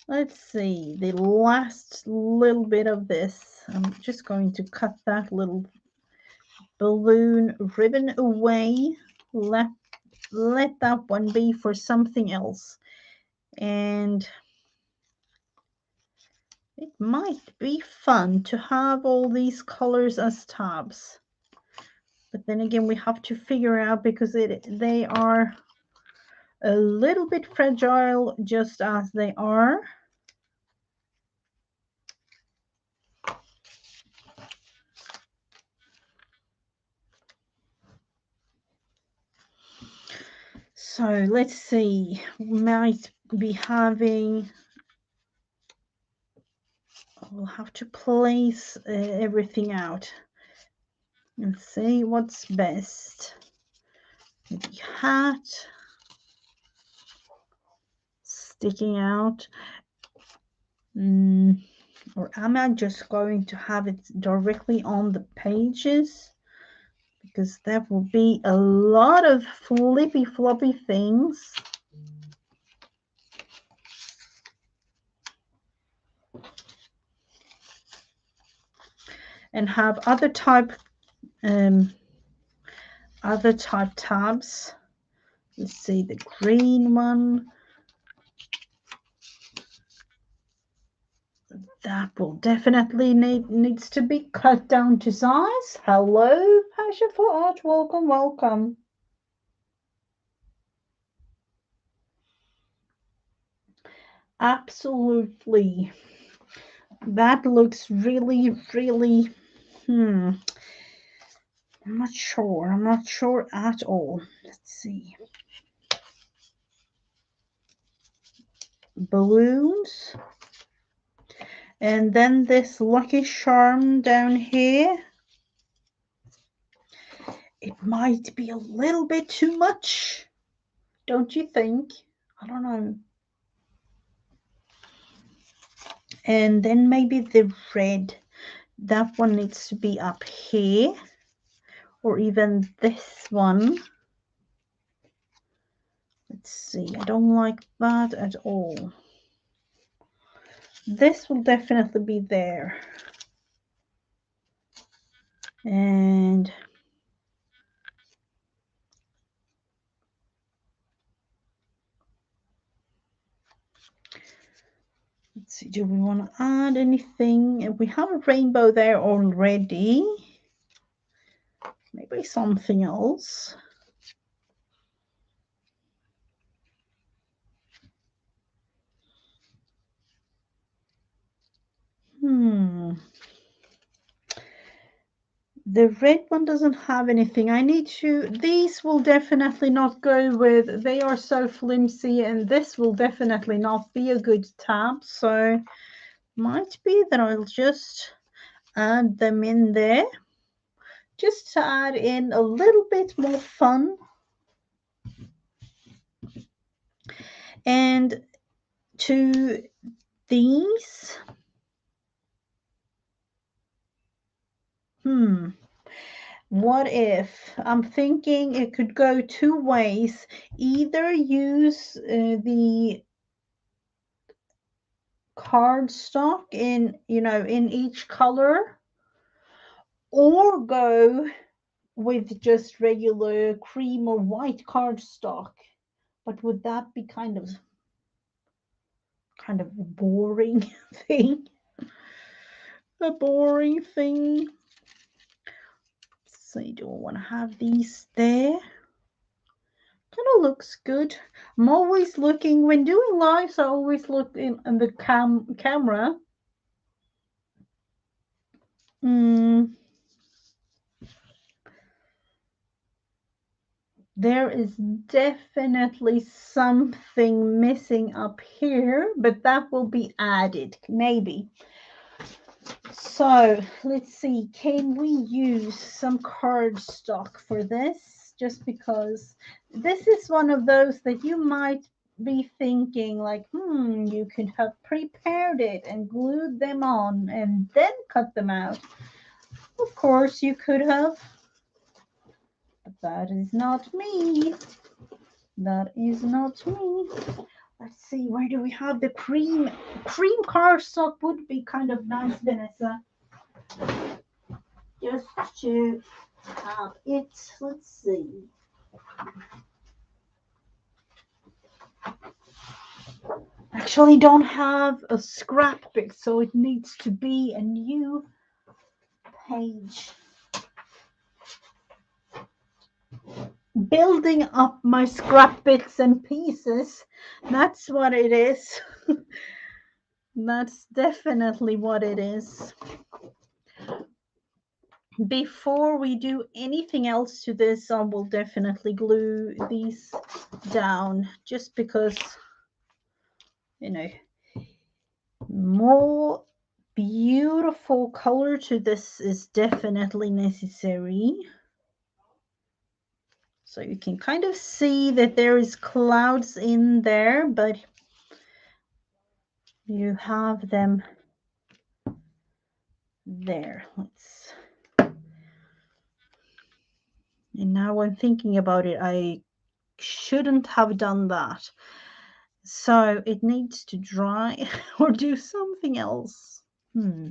let's see, the last little bit of this. I'm just going to cut that little balloon ribbon away. Let that one be for something else. And it might be fun to have all these colors as tabs. But then again, we have to figure out, because they are a little bit fragile just as they are. So let's see, we might be having, we'll have to place everything out and see what's best. The hat sticking out. Or am I just going to have it directly on the pages? Because that will be a lot of flippy floppy things. And have other type tabs. Let's see, the green one. That will definitely needs to be cut down to size. Hello, Passion for Art. Welcome, welcome. Absolutely. That looks really, really, I'm not sure. I'm not sure at all. Let's see. Balloons. And then this lucky charm down here. It might be a little bit too much, don't you think? I don't know. And then maybe the red. That one needs to be up here. Or even this one. Let's see. I don't like that at all. This will definitely be there. And let's see, do we want to add anything? We have a rainbow there already. Maybe something else. The red one doesn't have anything. I need to, these will definitely not go with, they are so flimsy, and this will definitely not be a good tab. So might be that I'll just add them in there, just to add in a little bit more fun. And to these, what if, I'm thinking it could go two ways. Either use the cardstock in, in each color, or go with just regular cream or white cardstock. But would that be kind of a boring thing? A boring thing. So do I want to have these there? Kind of looks good. I'm always looking, when doing lives, I always look in the camera. There is definitely something missing up here, but that will be added, maybe. So let's see, can we use some cardstock for this? Just because this is one of those that you might be thinking like, you could have prepared it and glued them on and then cut them out. Of course you could have, but that is not me. That is not me. Let's see, where do we have the cream? Cream cardstock would be kind of nice, Vanessa. Just to have it. Let's see. Actually don't have a scrapbook, so it needs to be a new page. Building up my scrap bits and pieces. That's what it is. That's definitely what it is. Before we do anything else to this, I will definitely glue these down, just because, more beautiful color to this is definitely necessary. So you can kind of see that there is clouds in there, but you have them there. And now I'm thinking about it, I shouldn't have done that. So it needs to dry or do something else. Like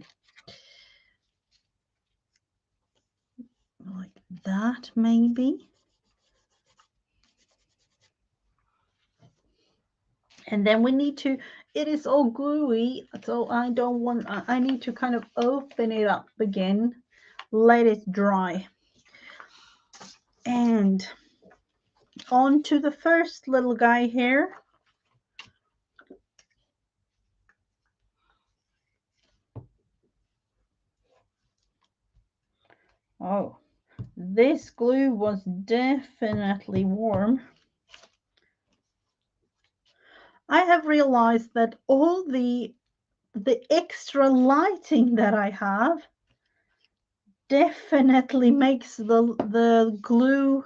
that, maybe. And then we need to, it is all gluey, so I need to kind of open it up again, let it dry. And on to the first little guy here. Oh, this glue was definitely warm. I have realized that all the extra lighting that I have definitely makes the glue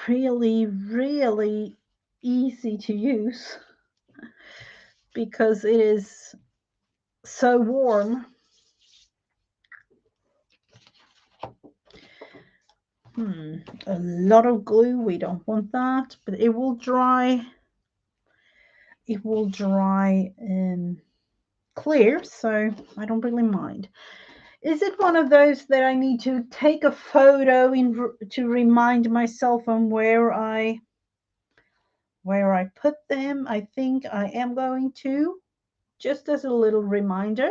really, really easy to use, because it is so warm. A lot of glue, we don't want that, but it will dry. It will dry clear, so I don't really mind. Is it one of those that I need to take a photo to remind myself on where I put them? I think I am going to, just as a little reminder.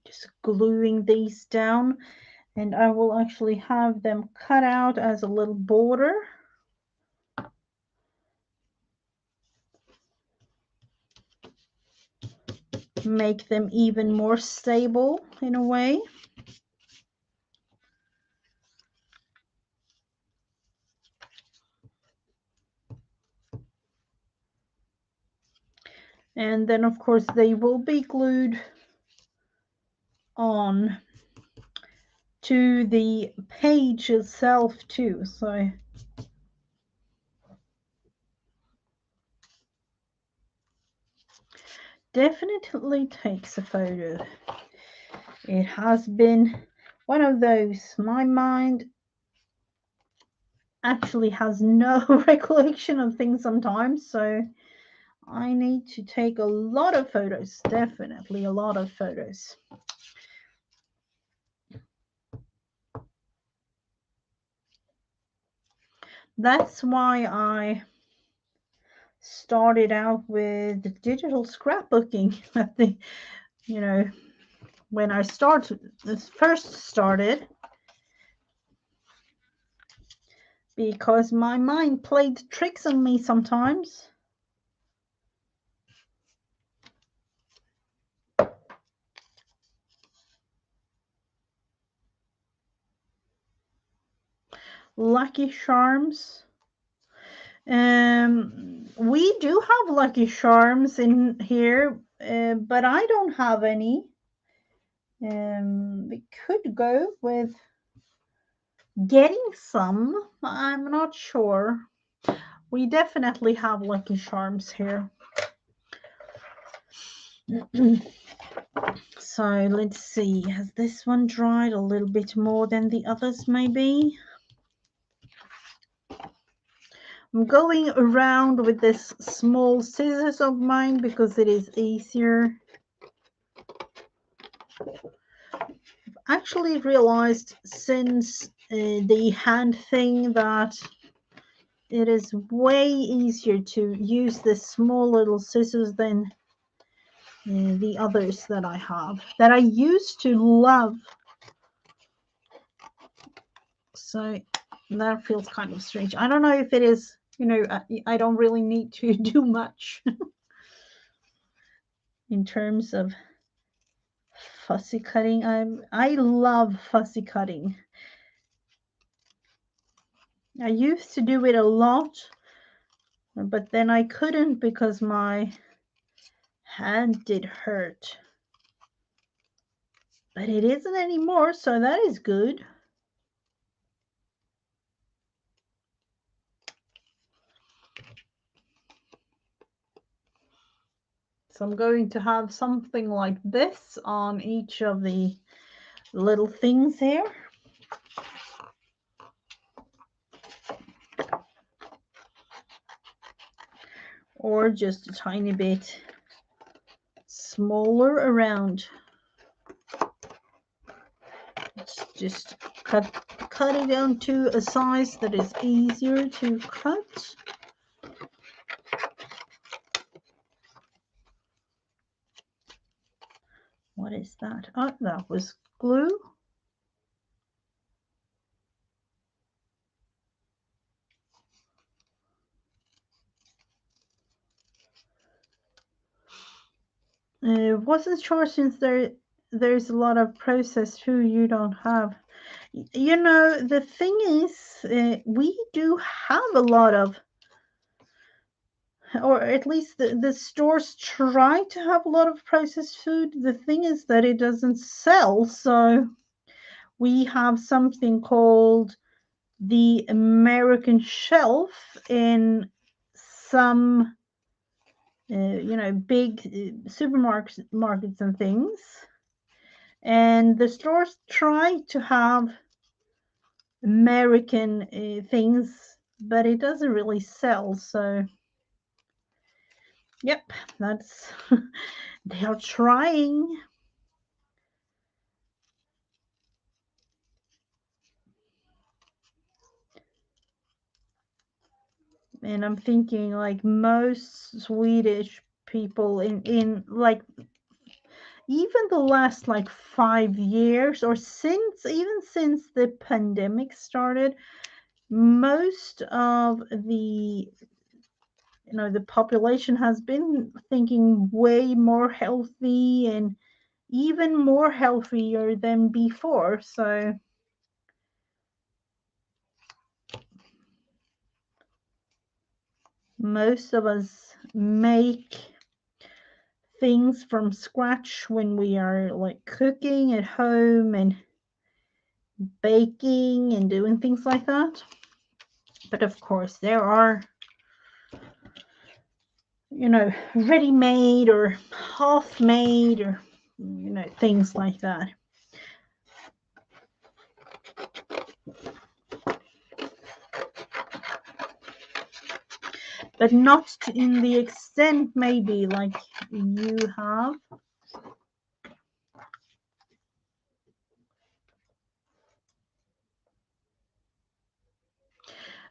Just gluing these down, and I will actually have them cut out as a little border. Make them even more stable in a way. And then of course they will be glued on to the page itself too. So definitely takes a photo. It has been one of those. My mind actually has no recollection of things sometimes, so I need to take a lot of photos, definitely a lot of photos. That's why I started out with digital scrapbooking. I think, you know, when I first started, because my mind played tricks on me sometimes. Lucky Charms. We do have Lucky Charms in here, but I don't have any. We could go with getting some. I'm not sure. We definitely have Lucky Charms here. So let's see. Has this one dried a little bit more than the others, maybe? I'm going around with this small scissors of mine because it is easier. Actually realized since the hand thing that it is way easier to use the small little scissors than the others that I have, that I used to love. So that feels kind of strange. I don't know if it is, I don't really need to do much in terms of fussy cutting. I love fussy cutting. I used to do it a lot, but then I couldn't because my hand did hurt. But it isn't anymore, so that is good. So I'm going to have something like this on each of the little things here. Or just a tiny bit smaller around. Let's just cut it down to a size that is easier to cut. What is that? Oh, that was glue. Wasn't sure since there's a lot of processed food you don't have. You know, the thing is, we do have a lot of, or at least the stores try to have a lot of processed food. The thing is that it doesn't sell. So we have something called the American shelf in some, big supermarkets and things. And the stores try to have American things, but it doesn't really sell. So, yep, that's they are trying. And I'm thinking like most Swedish people in like even the last like 5 years or since the pandemic started, most of the the population has been thinking way more healthy and even more healthier than before. So most of us make things from scratch when we are like cooking at home and baking and doing things like that. But of course, there are, ready-made or half-made or, things like that. but not in the extent maybe like you have.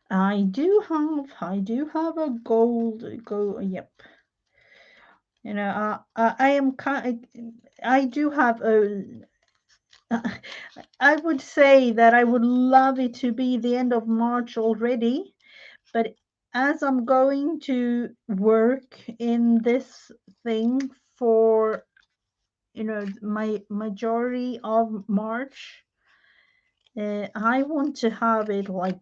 I do have a yep. You know, I am kind. I do have a. I would say that I would love it to be the end of March already, but as I'm going to work in this thing for, my majority of March, I want to have it like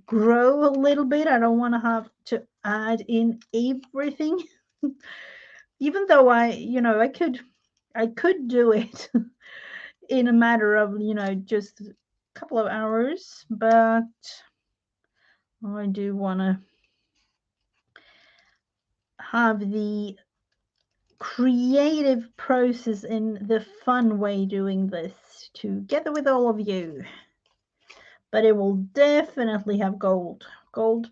grow a little bit. I don't want to have to add in everything, even though I could do it in a matter of, just a couple of hours, but I do want to have the creative process in the fun way doing this together with all of you. But it will definitely have gold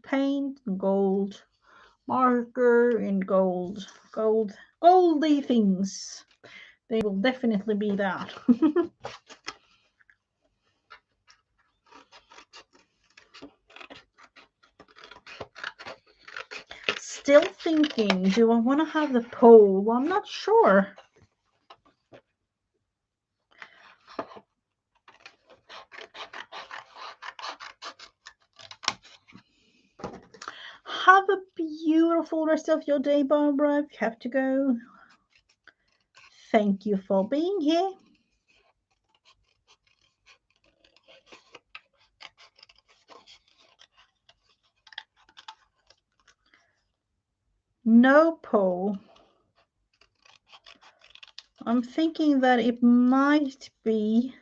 paint, gold marker, and goldy things. They will definitely be that. Still thinking, do I want to have the pole? I'm not sure. Have a beautiful rest of your day, Barbara. If you have to go, thank you for being here. No pole. I'm thinking that it might be,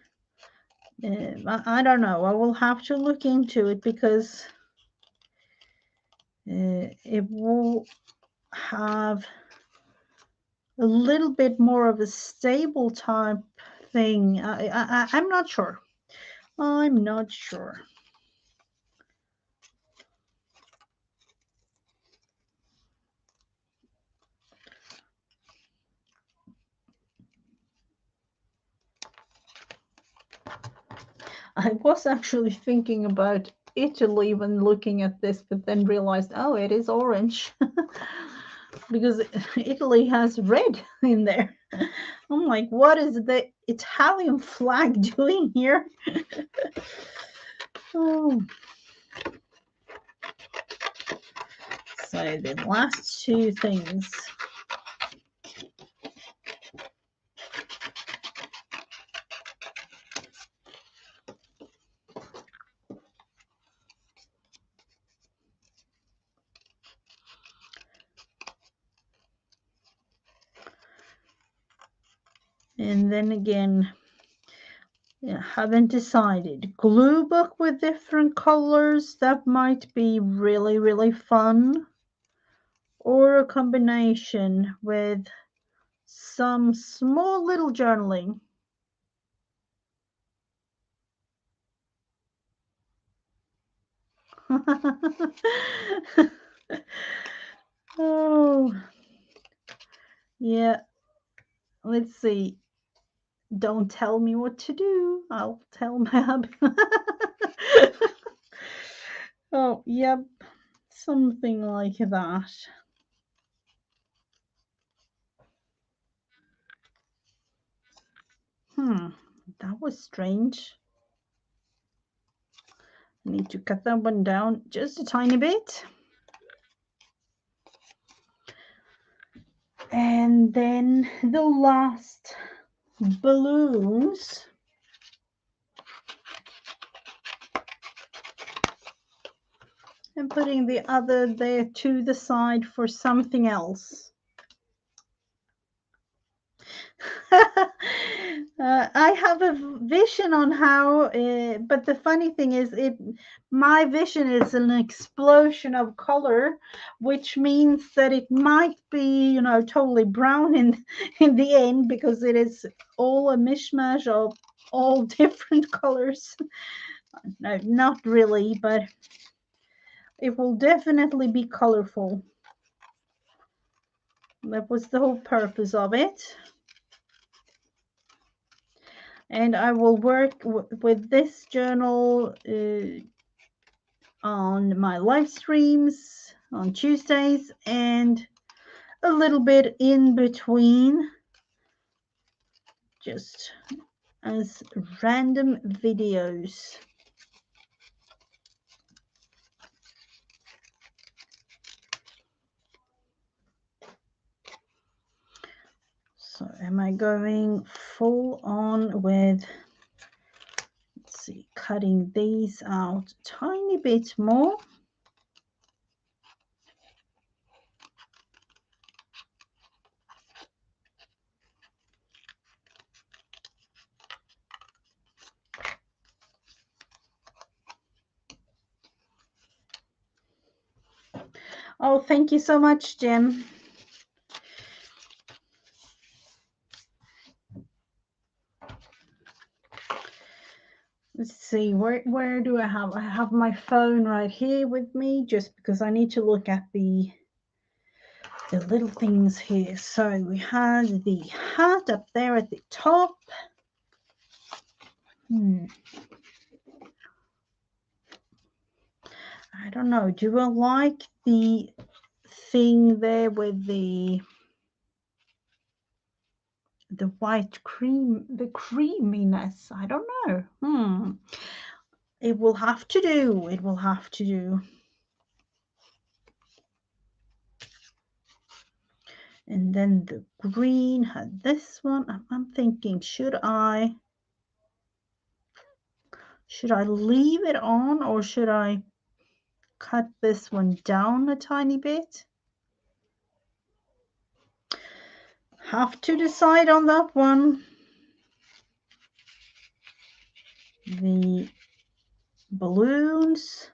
I don't know. I will have to look into it because it will have a little bit more of a stable type thing. I'm not sure. I'm not sure. I was actually thinking about Italy when looking at this, but then realized, oh, it is orange because Italy has red in there. I'm like, what is the Italian flag doing here? Oh. So the last two things. And then again, haven't decided. Glue book with different colors, that might be really, really fun. Or a combination with some small little journaling. Oh, yeah. Let's see. Don't tell me what to do. I'll tell my hubby. Oh, yep. Something like that. That was strange. I need to cut that one down just a tiny bit. And then the last balloons. And putting the other there to the side for something else. I have a vision on how, but the funny thing is, my vision is an explosion of color, which means that it might be, totally brown in the end because it is all a mishmash of all different colors. No, not really, but It will definitely be colorful. That was the whole purpose of it. And I will work with this journal on my live streams on Tuesdays and a little bit in between, just as random videos. So am I going full on with, let's see, cutting these out a tiny bit more. Oh, thank you so much, Jim. Let's see, where do I have my phone right here with me, just because I need to look at the little things here. So we had the hat up there at the top. I don't know. Do I like the thing there with the white cream, the creaminess? I don't know. It will have to do. It will have to do. And then the green had this one. I'm thinking, should I leave it on, or should I cut this one down a tiny bit? Have to decide on that one. The balloons,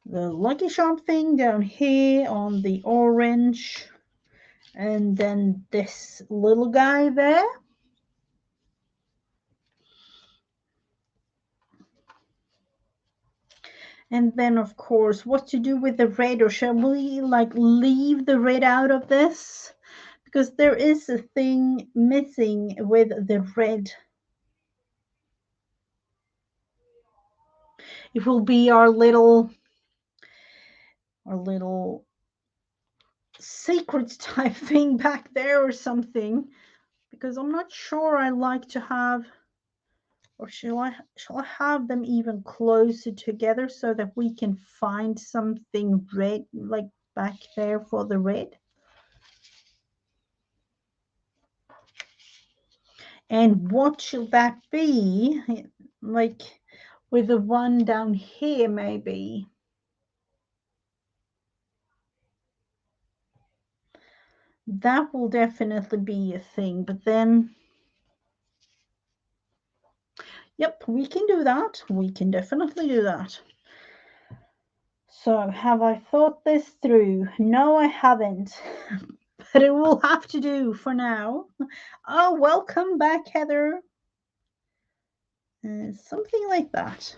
the Lucky Charm thing down here on the orange, and then this little guy there. And then, of course, what to do with the red, or shall we like leave the red out of this? Because there is a thing missing with the red. It will be our little secret type thing back there or something, because I'm not sure I like to have, or shall I have them even closer together so that we can find something red like back there for the red? And what should that be? Like with the one down here, maybe. That will definitely be a thing, but then, yep, we can do that. We can definitely do that. So have I thought this through? No, I haven't, but it will have to do for now. Oh, welcome back, Heather. Something like that.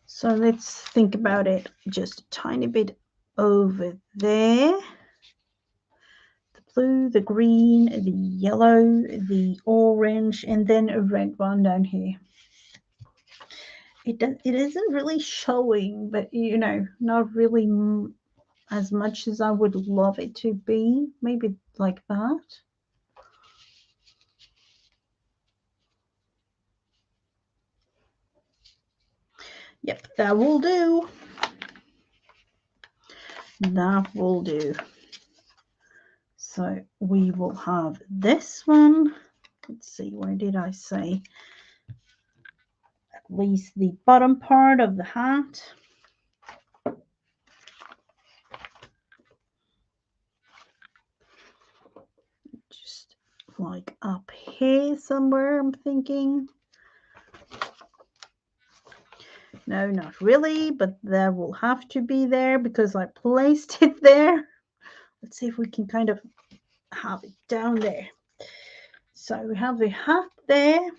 So let's think about it just a tiny bit over there. The blue, the green, the yellow, the orange, and then a red one down here. It isn't really showing, but you know, not really as much as I would love it to be. Maybe like that. Yep, that will do. That will do. So we will have this one. Let's see, where did I say? At least the bottom part of the hat. Just like up here somewhere, I'm thinking. No, not really, but that will have to be there because I placed it there. Let's see if we can kind of have it down there. So we have the hat there,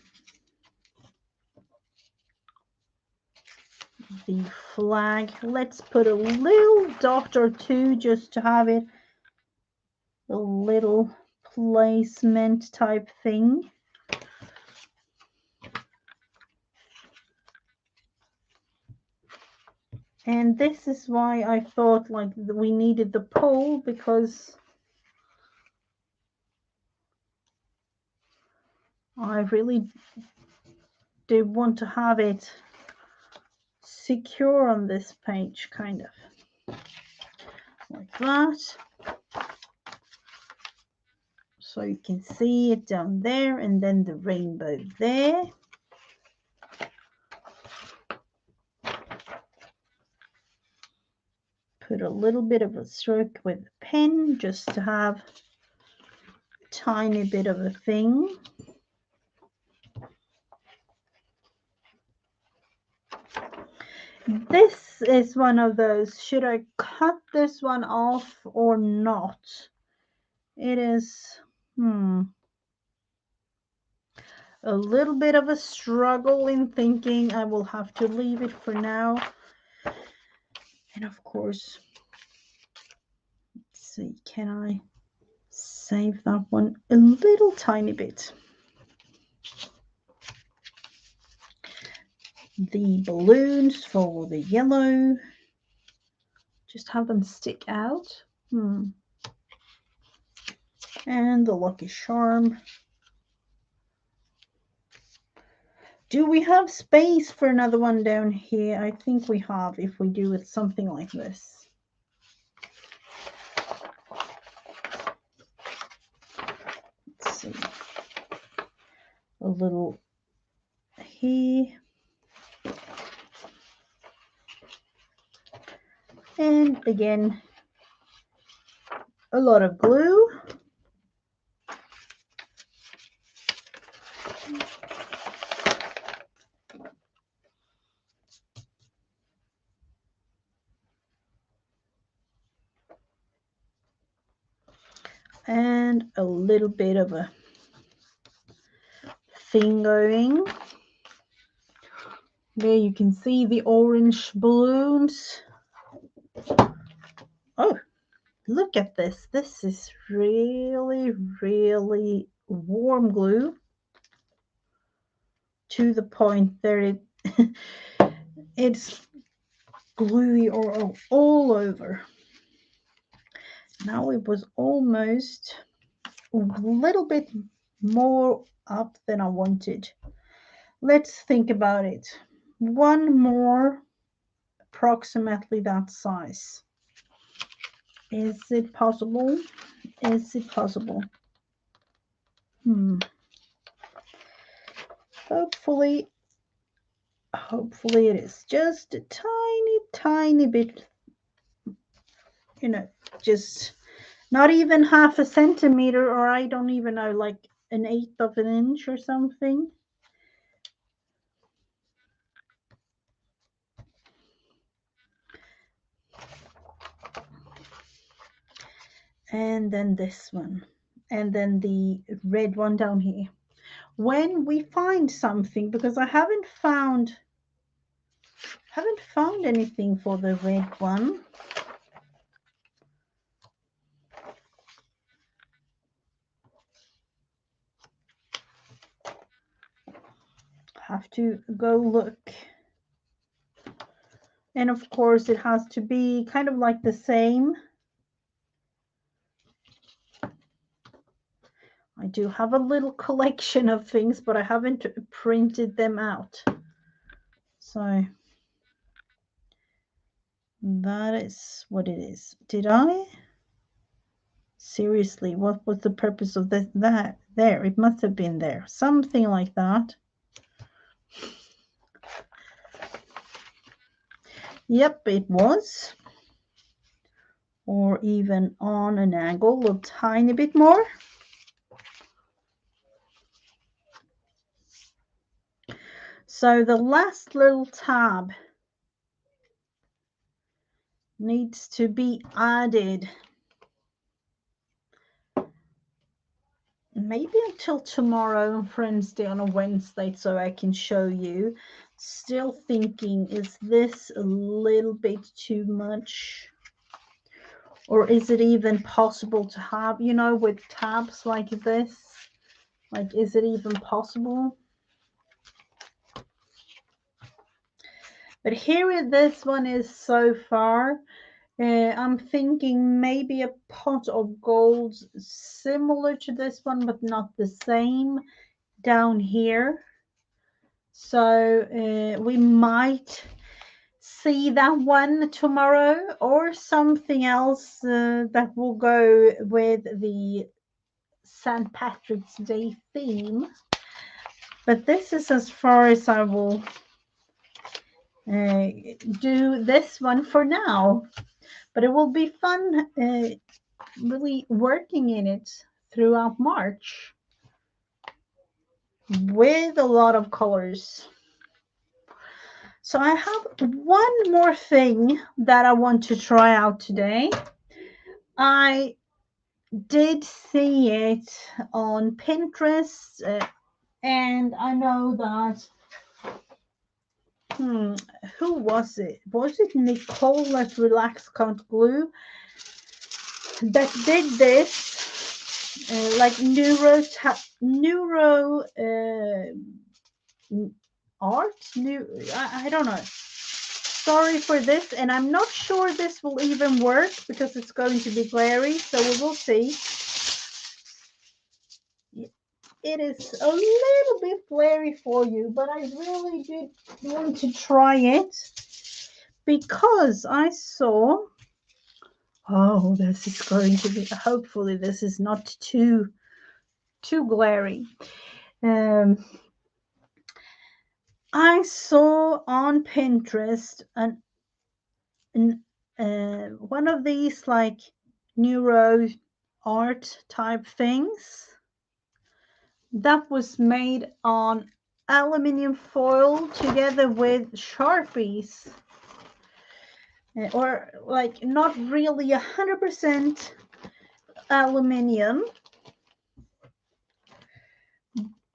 the flag. Let's put a little dot or two just to have it a little placement type thing. And this is why I thought like we needed the pole, because I really do want to have it secure on this page, kind of like that. So you can see it down there, and then the rainbow there. Put a little bit of a stroke with a pen just to have a tiny bit of a thing. This is one of those, should I cut this one off or not? It is, a little bit of a struggle in thinking. I will have to leave it for now. And of course, let's see, can I save that one a little tiny bit? The balloons for the yellow, just have them stick out. And the lucky charm. Do we have space for another one down here? I think we have, if we do it something like this. Let's see. A little here. And again, a lot of glue. And a little bit of a thing going. There you can see the orange balloons. Oh, look at this. This is really, really warm glue, to the point that it's gluey all over. Now it was almost a little bit more up than I wanted. Let's think about it. One more, approximately that size. Is it possible? Is it possible? Hopefully it is. Just a tiny bit, just not even half a centimeter, or I don't even know, like an eighth of an inch or something. And then this one, and then the red one down here. When we find something, because I haven't found anything for the red one. Have to go look. And of course it has to be kind of like the same. I do have a little collection of things, but I haven't printed them out. So that is what it is. Did I? Seriously, what was the purpose of that there? It must have been there. Something like that. Yep, it was. Or even on an angle a tiny bit more. So the last little tab needs to be added. maybe until tomorrow on Friends Day on a Wednesday so I can show you. Still thinking, is this a little bit too much? Or is it even possible to have, you know, with tabs like this? Like, is it even possible? But here, this one is so far. I'm thinking maybe a pot of gold similar to this one, but not the same down here. So we might see that one tomorrow, or something else that will go with the St. Patrick's Day theme. But this is as far as I will do this one for now. But it will be fun really working in it throughout March with a lot of colors. So I have one more thing that I want to try out today. I did see it on Pinterest, and I know that who was it? Was it Nicole at Relax Count Glue that did this like neuro art? I don't know. Sorry for this, and I'm not sure this will even work because it's going to be glary, so we will see. It is a little bit glary for you, but I really did want to try it because I saw, oh, this is going to be, hopefully this is not too glary. I saw on Pinterest one of these like neuro art type things that was made on aluminium foil together with Sharpies, or like not really 100% aluminium,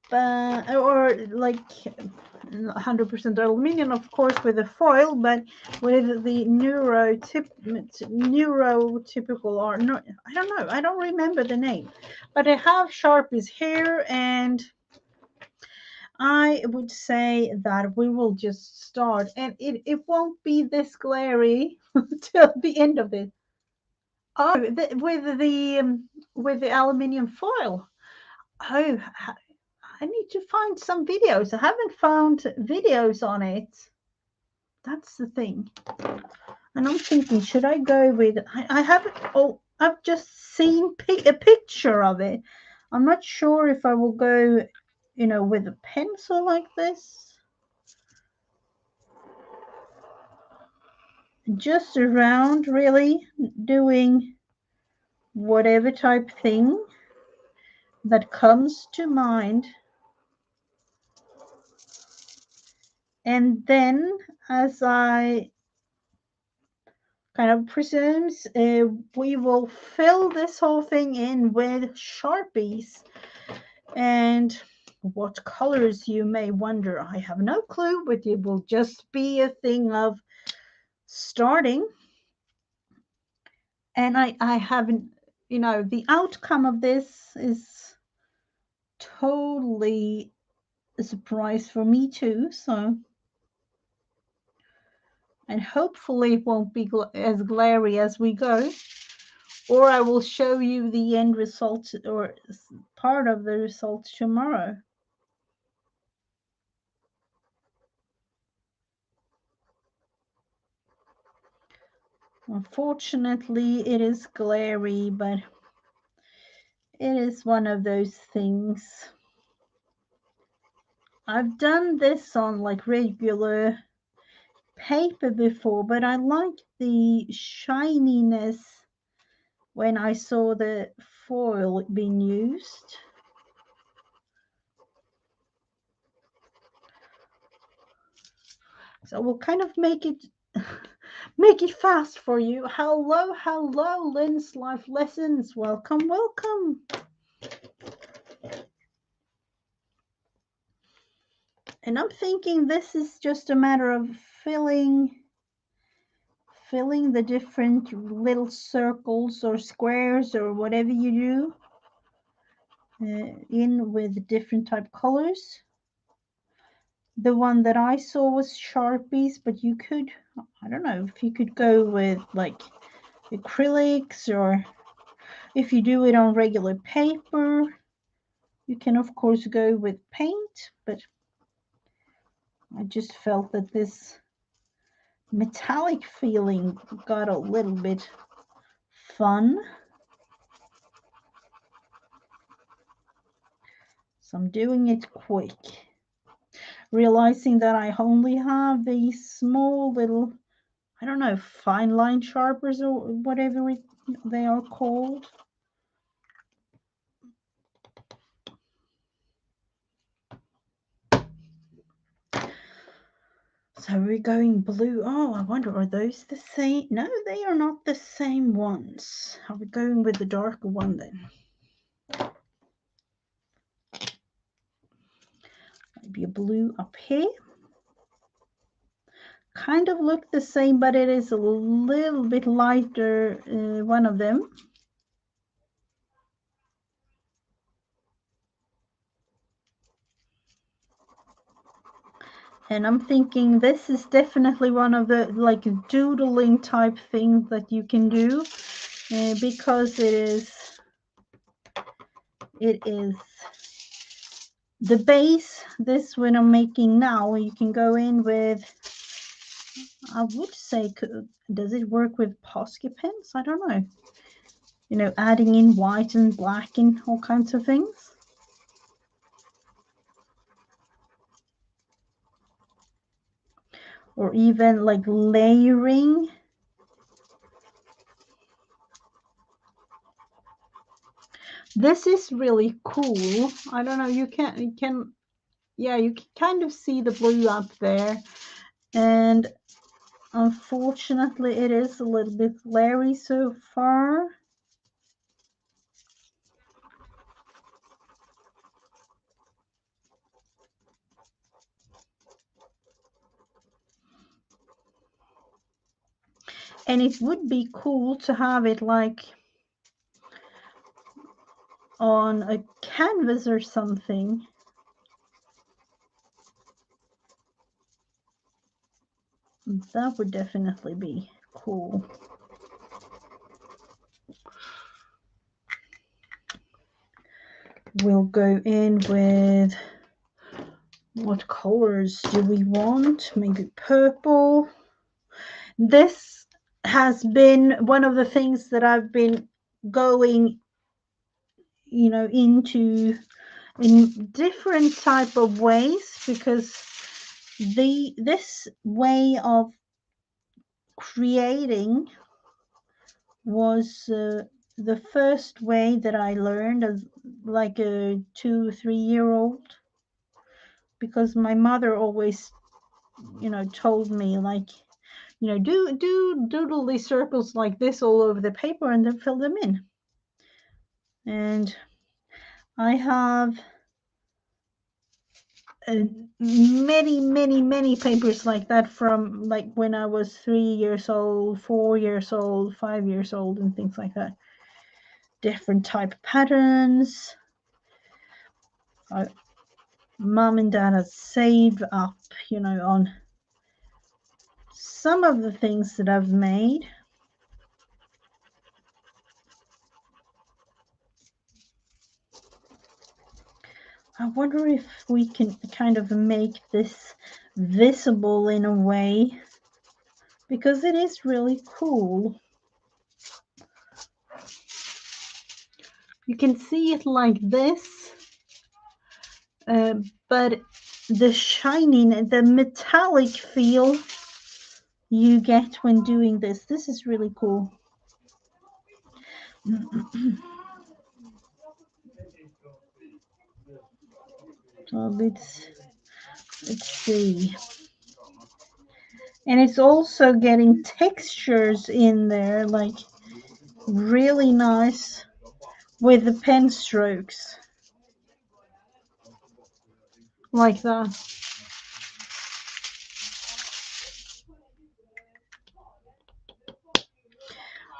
but or like 100% aluminium, of course, with the foil, but with the neurotypical, or no, I don't know, I don't remember the name, but I have Sharpies here, and I would say that we will just start, and it won't be this glary till the end of it. Oh, with the aluminium foil. Oh, I need to find some videos. I haven't found videos on it. That's the thing. And I'm thinking, should I go with, I haven't, oh, I've just seen a picture of it. I'm not sure if I will go, you know, with a pencil like this. Just around, really, doing whatever type thing that comes to mind. And then, as I kind of presumes, we will fill this whole thing in with Sharpies. And what colors, you may wonder? I have no clue, but it will just be a thing of starting. And I haven't, you know, the outcome of this is totally a surprise for me too. So, and hopefully it won't be as glary as we go, or I will show you the end result or part of the result tomorrow. Unfortunately, it is glary, but it is one of those things. I've done this on like regular paper before, but I like the shininess when I saw the foil being used. So we'll kind of make it fast for you. Hello, Lynn's Life Lessons. Welcome, welcome. And I'm thinking this is just a matter of filling the different little circles or squares or whatever you do in with different type colors. The one that I saw was Sharpies, but you could, I don't know, if you could go with like acrylics, or if you do it on regular paper, you can of course go with paint, but I just felt that this metallic feeling got a little bit fun. So I'm doing it quick, realizing that I only have these small little, I don't know, fine line sharpers or whatever they are called. So we're going blue. Oh, I wonder, are those the same? No, they are not the same ones. Are we going with the darker one then? Maybe a blue up here. Kind of look the same, but it is a little bit lighter, one of them. And I'm thinking this is definitely one of the like doodling type things that you can do, because it is the base. This one I'm making now, you can go in with, I would say, does it work with Posca pens? I don't know. You know, adding in white and black and all kinds of things. Or even like layering. This is really cool. I don't know, you can yeah, you can kind of see the blue up there. And unfortunately, it is a little bit glary so far. And it would be cool to have it like on a canvas or something. That would definitely be cool. We'll go in with, what colors do we want? Maybe purple. This has been one of the things that I've been going, you know, into in different type of ways, because this way of creating was the first way that I learned as like a 2-3-year-old, because my mother always, you know, told me like, you know, doodle these circles like this all over the paper and then fill them in. And I have many papers like that, from like when I was 3 years old, 4 years old, 5 years old, and things like that. Different type of patterns. Mom and dad has saved up, you know, on some of the things that I've made. I wonder if we can kind of make this visible in a way, because it is really cool. You can see it like this, but the shining, the metallic feel you get when doing this is really cool. So let's see. And it's also getting textures in there, like really nice with the pen strokes. Like that.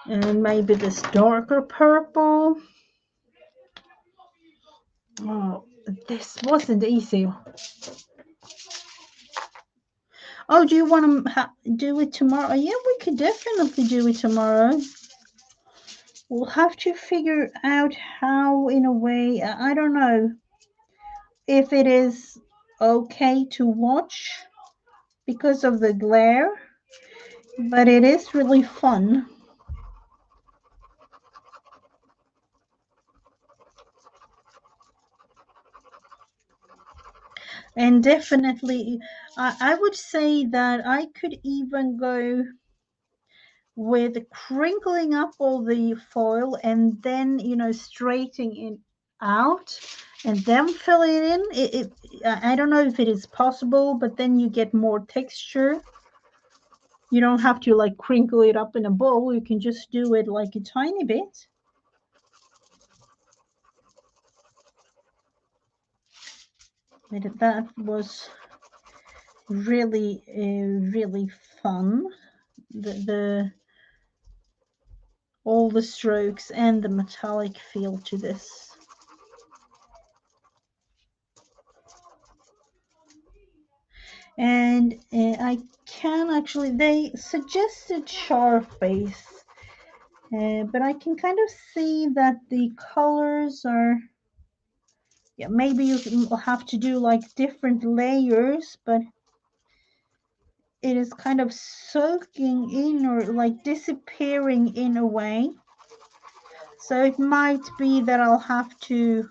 And maybe this darker purple. Oh, this wasn't easy. Oh, do you want to do it tomorrow? Yeah, we could definitely do it tomorrow. We'll have to figure out how, in a way, I don't know if it is okay to watch because of the glare, but it is really fun. And definitely, I would say that I could even go with crinkling up all the foil and then, you know, straightening it out and then fill it in. I don't know if it is possible, but then you get more texture. You don't have to like crinkle it up in a bowl. You can just do it like a tiny bit. But that was really, really fun. The all the strokes and the metallic feel to this. And I can actually, they suggested sharp base, but I can kind of see that the colors are, yeah, maybe you will have to do like different layers, but it is kind of soaking in or like disappearing in a way. So it might be that I'll have to,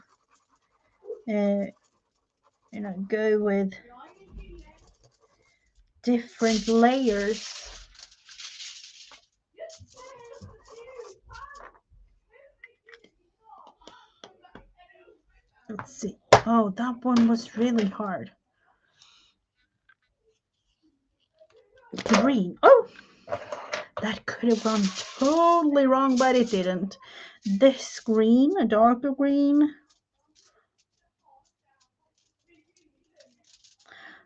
you know, go with different layers. Let's see. Oh, that one was really hard. Green. Oh, that could have gone totally wrong, but it didn't. This green, a darker green.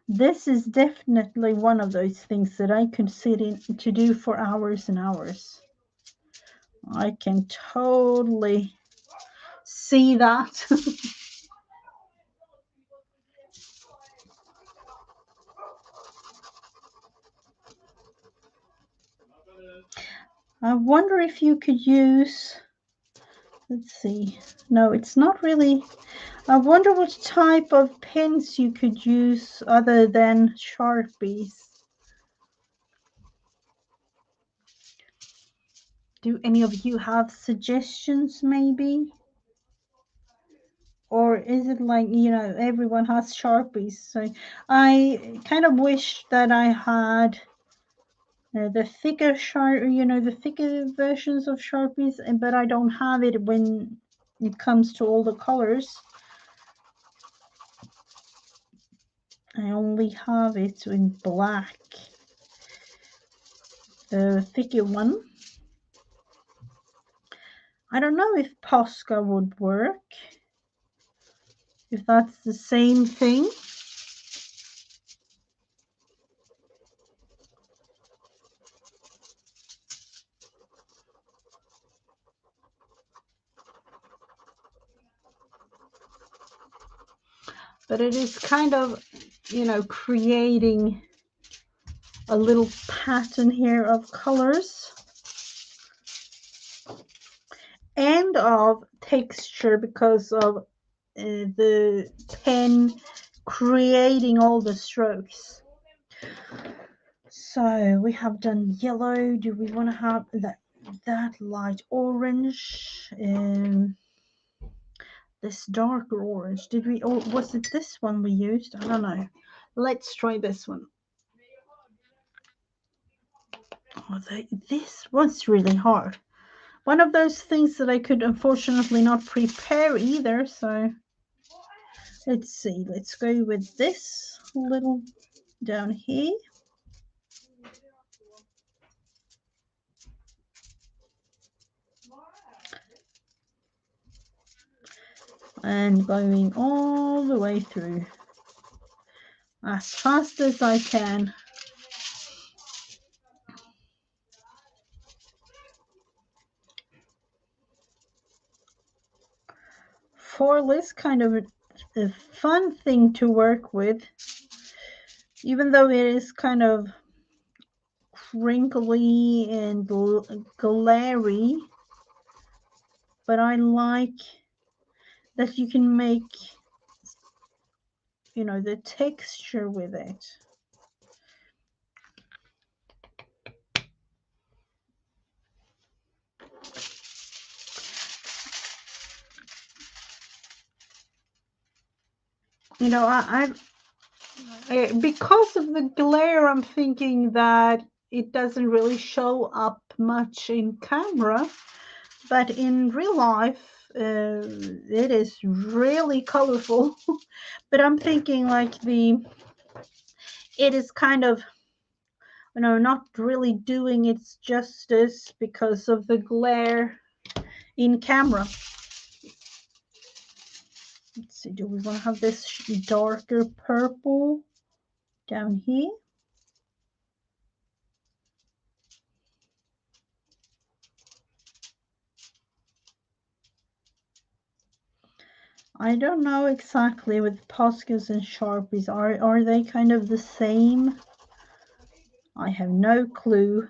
This is definitely one of those things that I could sit in to do for hours and hours. I can totally see that. I wonder if you could use, let's see. No, it's not really. I wonder what type of pens you could use other than Sharpies. Do any of you have suggestions maybe? Or is it like, you know, everyone has Sharpies? So I kind of wish that I had the thicker the thicker versions of Sharpies, but I don't have it when it comes to all the colors. I only have it in black, the thicker one. I don't know if Posca would work, if that's the same thing. But it is kind of, you know, creating a little pattern here of colors and of texture because of the pen creating all the strokes. So we have done yellow. Do we want to have that light orange? This darker orange. Did we, or was it this one we used? I don't know. Let's try this one. Oh, this was really hard. One of those things that I could unfortunately not prepare either. So let's see. Let's go with this little down here. And going all the way through as fast as I can. foil is kind of a fun thing to work with, even though it is kind of crinkly and glary, but I like that you can make, you know, the texture with it. You know, because of the glare, I'm thinking that it doesn't really show up much in camera, but in real life, it is really colorful. But I'm thinking like it is kind of, you know, not really doing its justice because of the glare in camera. Let's see, do we want to have this darker purple down here? I don't know exactly with Poscas and Sharpies. Are they kind of the same? I have no clue.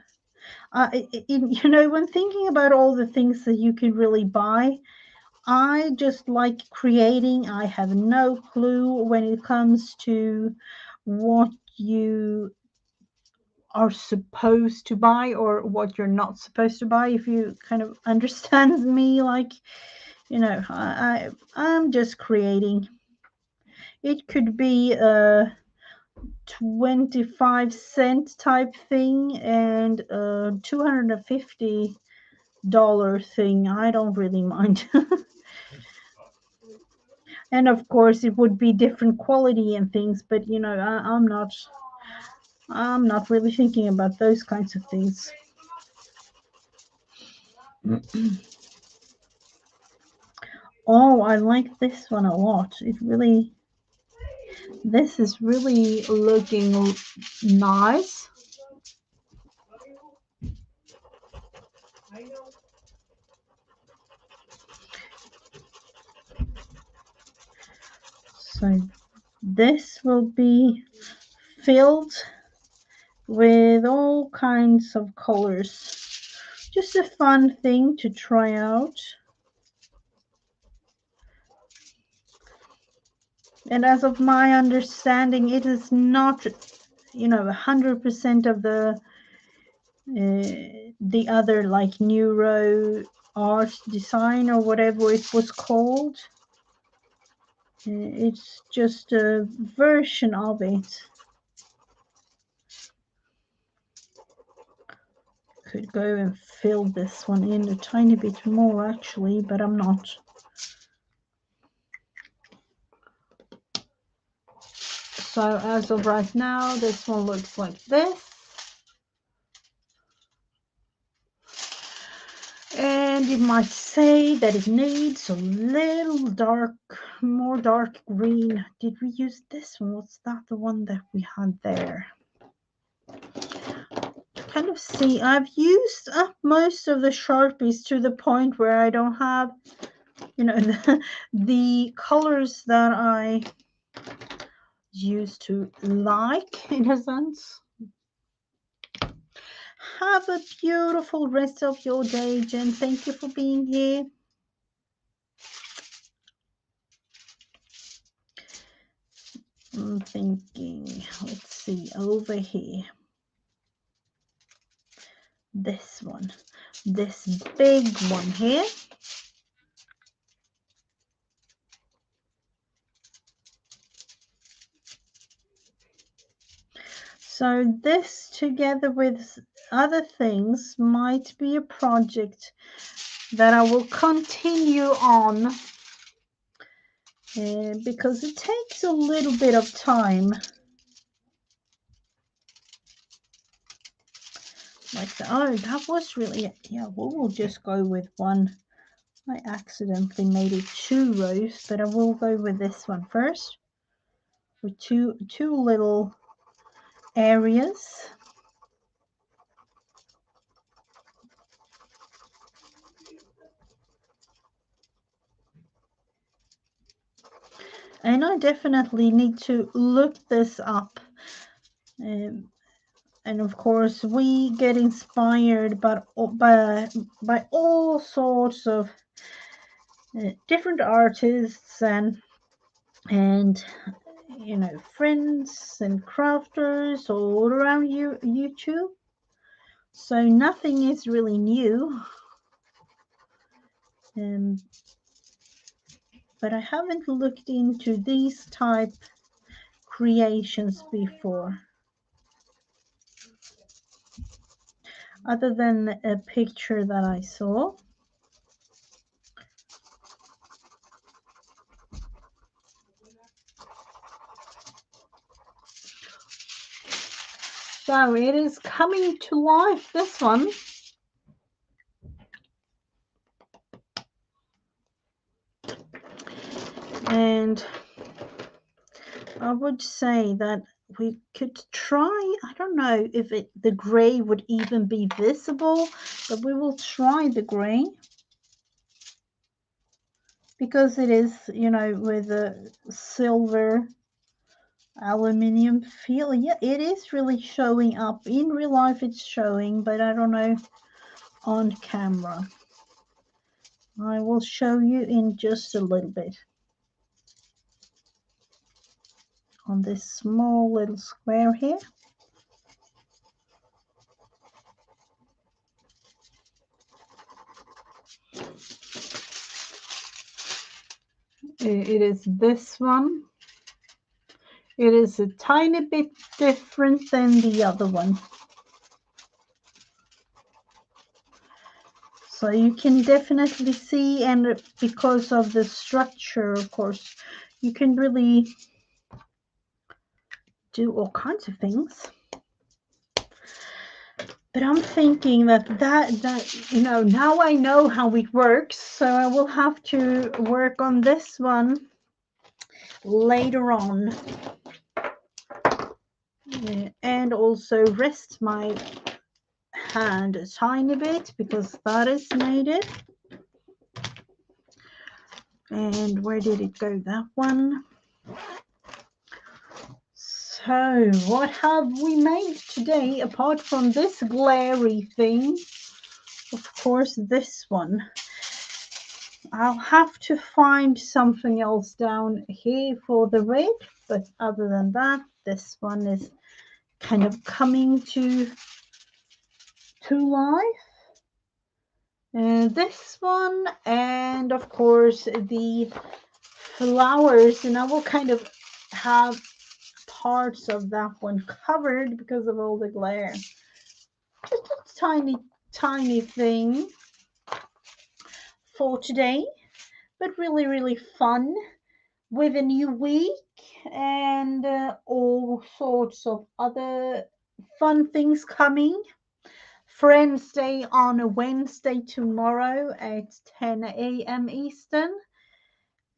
You know, when thinking about all the things that you can really buy, I just like creating. I have no clue when it comes to what you are supposed to buy or what you're not supposed to buy. If you kind of understand me, like, you know, I'm just creating. It could be a 25-cent type thing and a $250 thing. I don't really mind. And of course it would be different quality and things, but you know, I'm not really thinking about those kinds of things. Oh, I like this one a lot. This is really looking nice. So this will be filled with all kinds of colors. Just a fun thing to try out. And as of my understanding, it is not, you know, 100% of the other like neuro art design or whatever it was called. It's just a version of it. Could go and fill this one in a tiny bit more actually, but I'm not. So as of right now, this one looks like this. And you might say that it needs a little more dark green. Did we use this one? Was that the one that we had there? Kind of see, I've used up most of the Sharpies to the point where I don't have, you know, the colors that I used to like, in a sense. Have a beautiful rest of your day, Jen. Thank you for being here. I'm thinking, let's see, over here. This one, this big one here. So this together with other things might be a project that I will continue on because it takes a little bit of time. Like that. Oh, that was really, yeah, we'll just go with one. I accidentally made it 2 rows, but I will go with this one first. With two little areas. And I definitely need to look this up. And of course, we get inspired by all sorts of different artists and you know, friends and crafters all around YouTube. So nothing is really new. But I haven't looked into these type creations before, other than a picture that I saw. So it is coming to life, this one. And I would say that we could try, I don't know if the gray would even be visible, but we will try the gray. Because it is, you know, with a silver aluminium feel. Yeah, it is really showing up. In real life it's showing, but I don't know on camera. I will show you in just a little bit. On this small little square here. It is this one. It is a tiny bit different than the other one. So you can definitely see, and because of the structure, of course, you can really do all kinds of things. But I'm thinking that you know, now I know how it works, so I will have to work on this one later on. And also rest my hand a tiny bit because that is needed. And where did it go? That one. So what have we made today apart from this glary thing? Of course, this one. I'll have to find something else down here for the red, but other than that, this one is kind of coming to life. And this one, and of course the flowers, and I will kind of have parts of that one covered because of all the glare. Just a tiny thing for today, but really fun with a new week and all sorts of other fun things coming. Friends Day on a Wednesday tomorrow at 10 a.m. Eastern.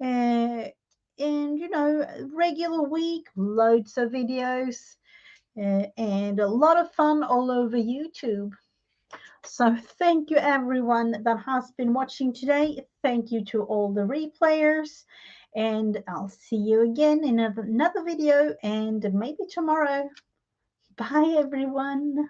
And you know, regular week, loads of videos and a lot of fun all over YouTube. So thank you everyone that has been watching today. Thank you to all the replayers, and I'll see you again in another video and maybe tomorrow. Bye everyone.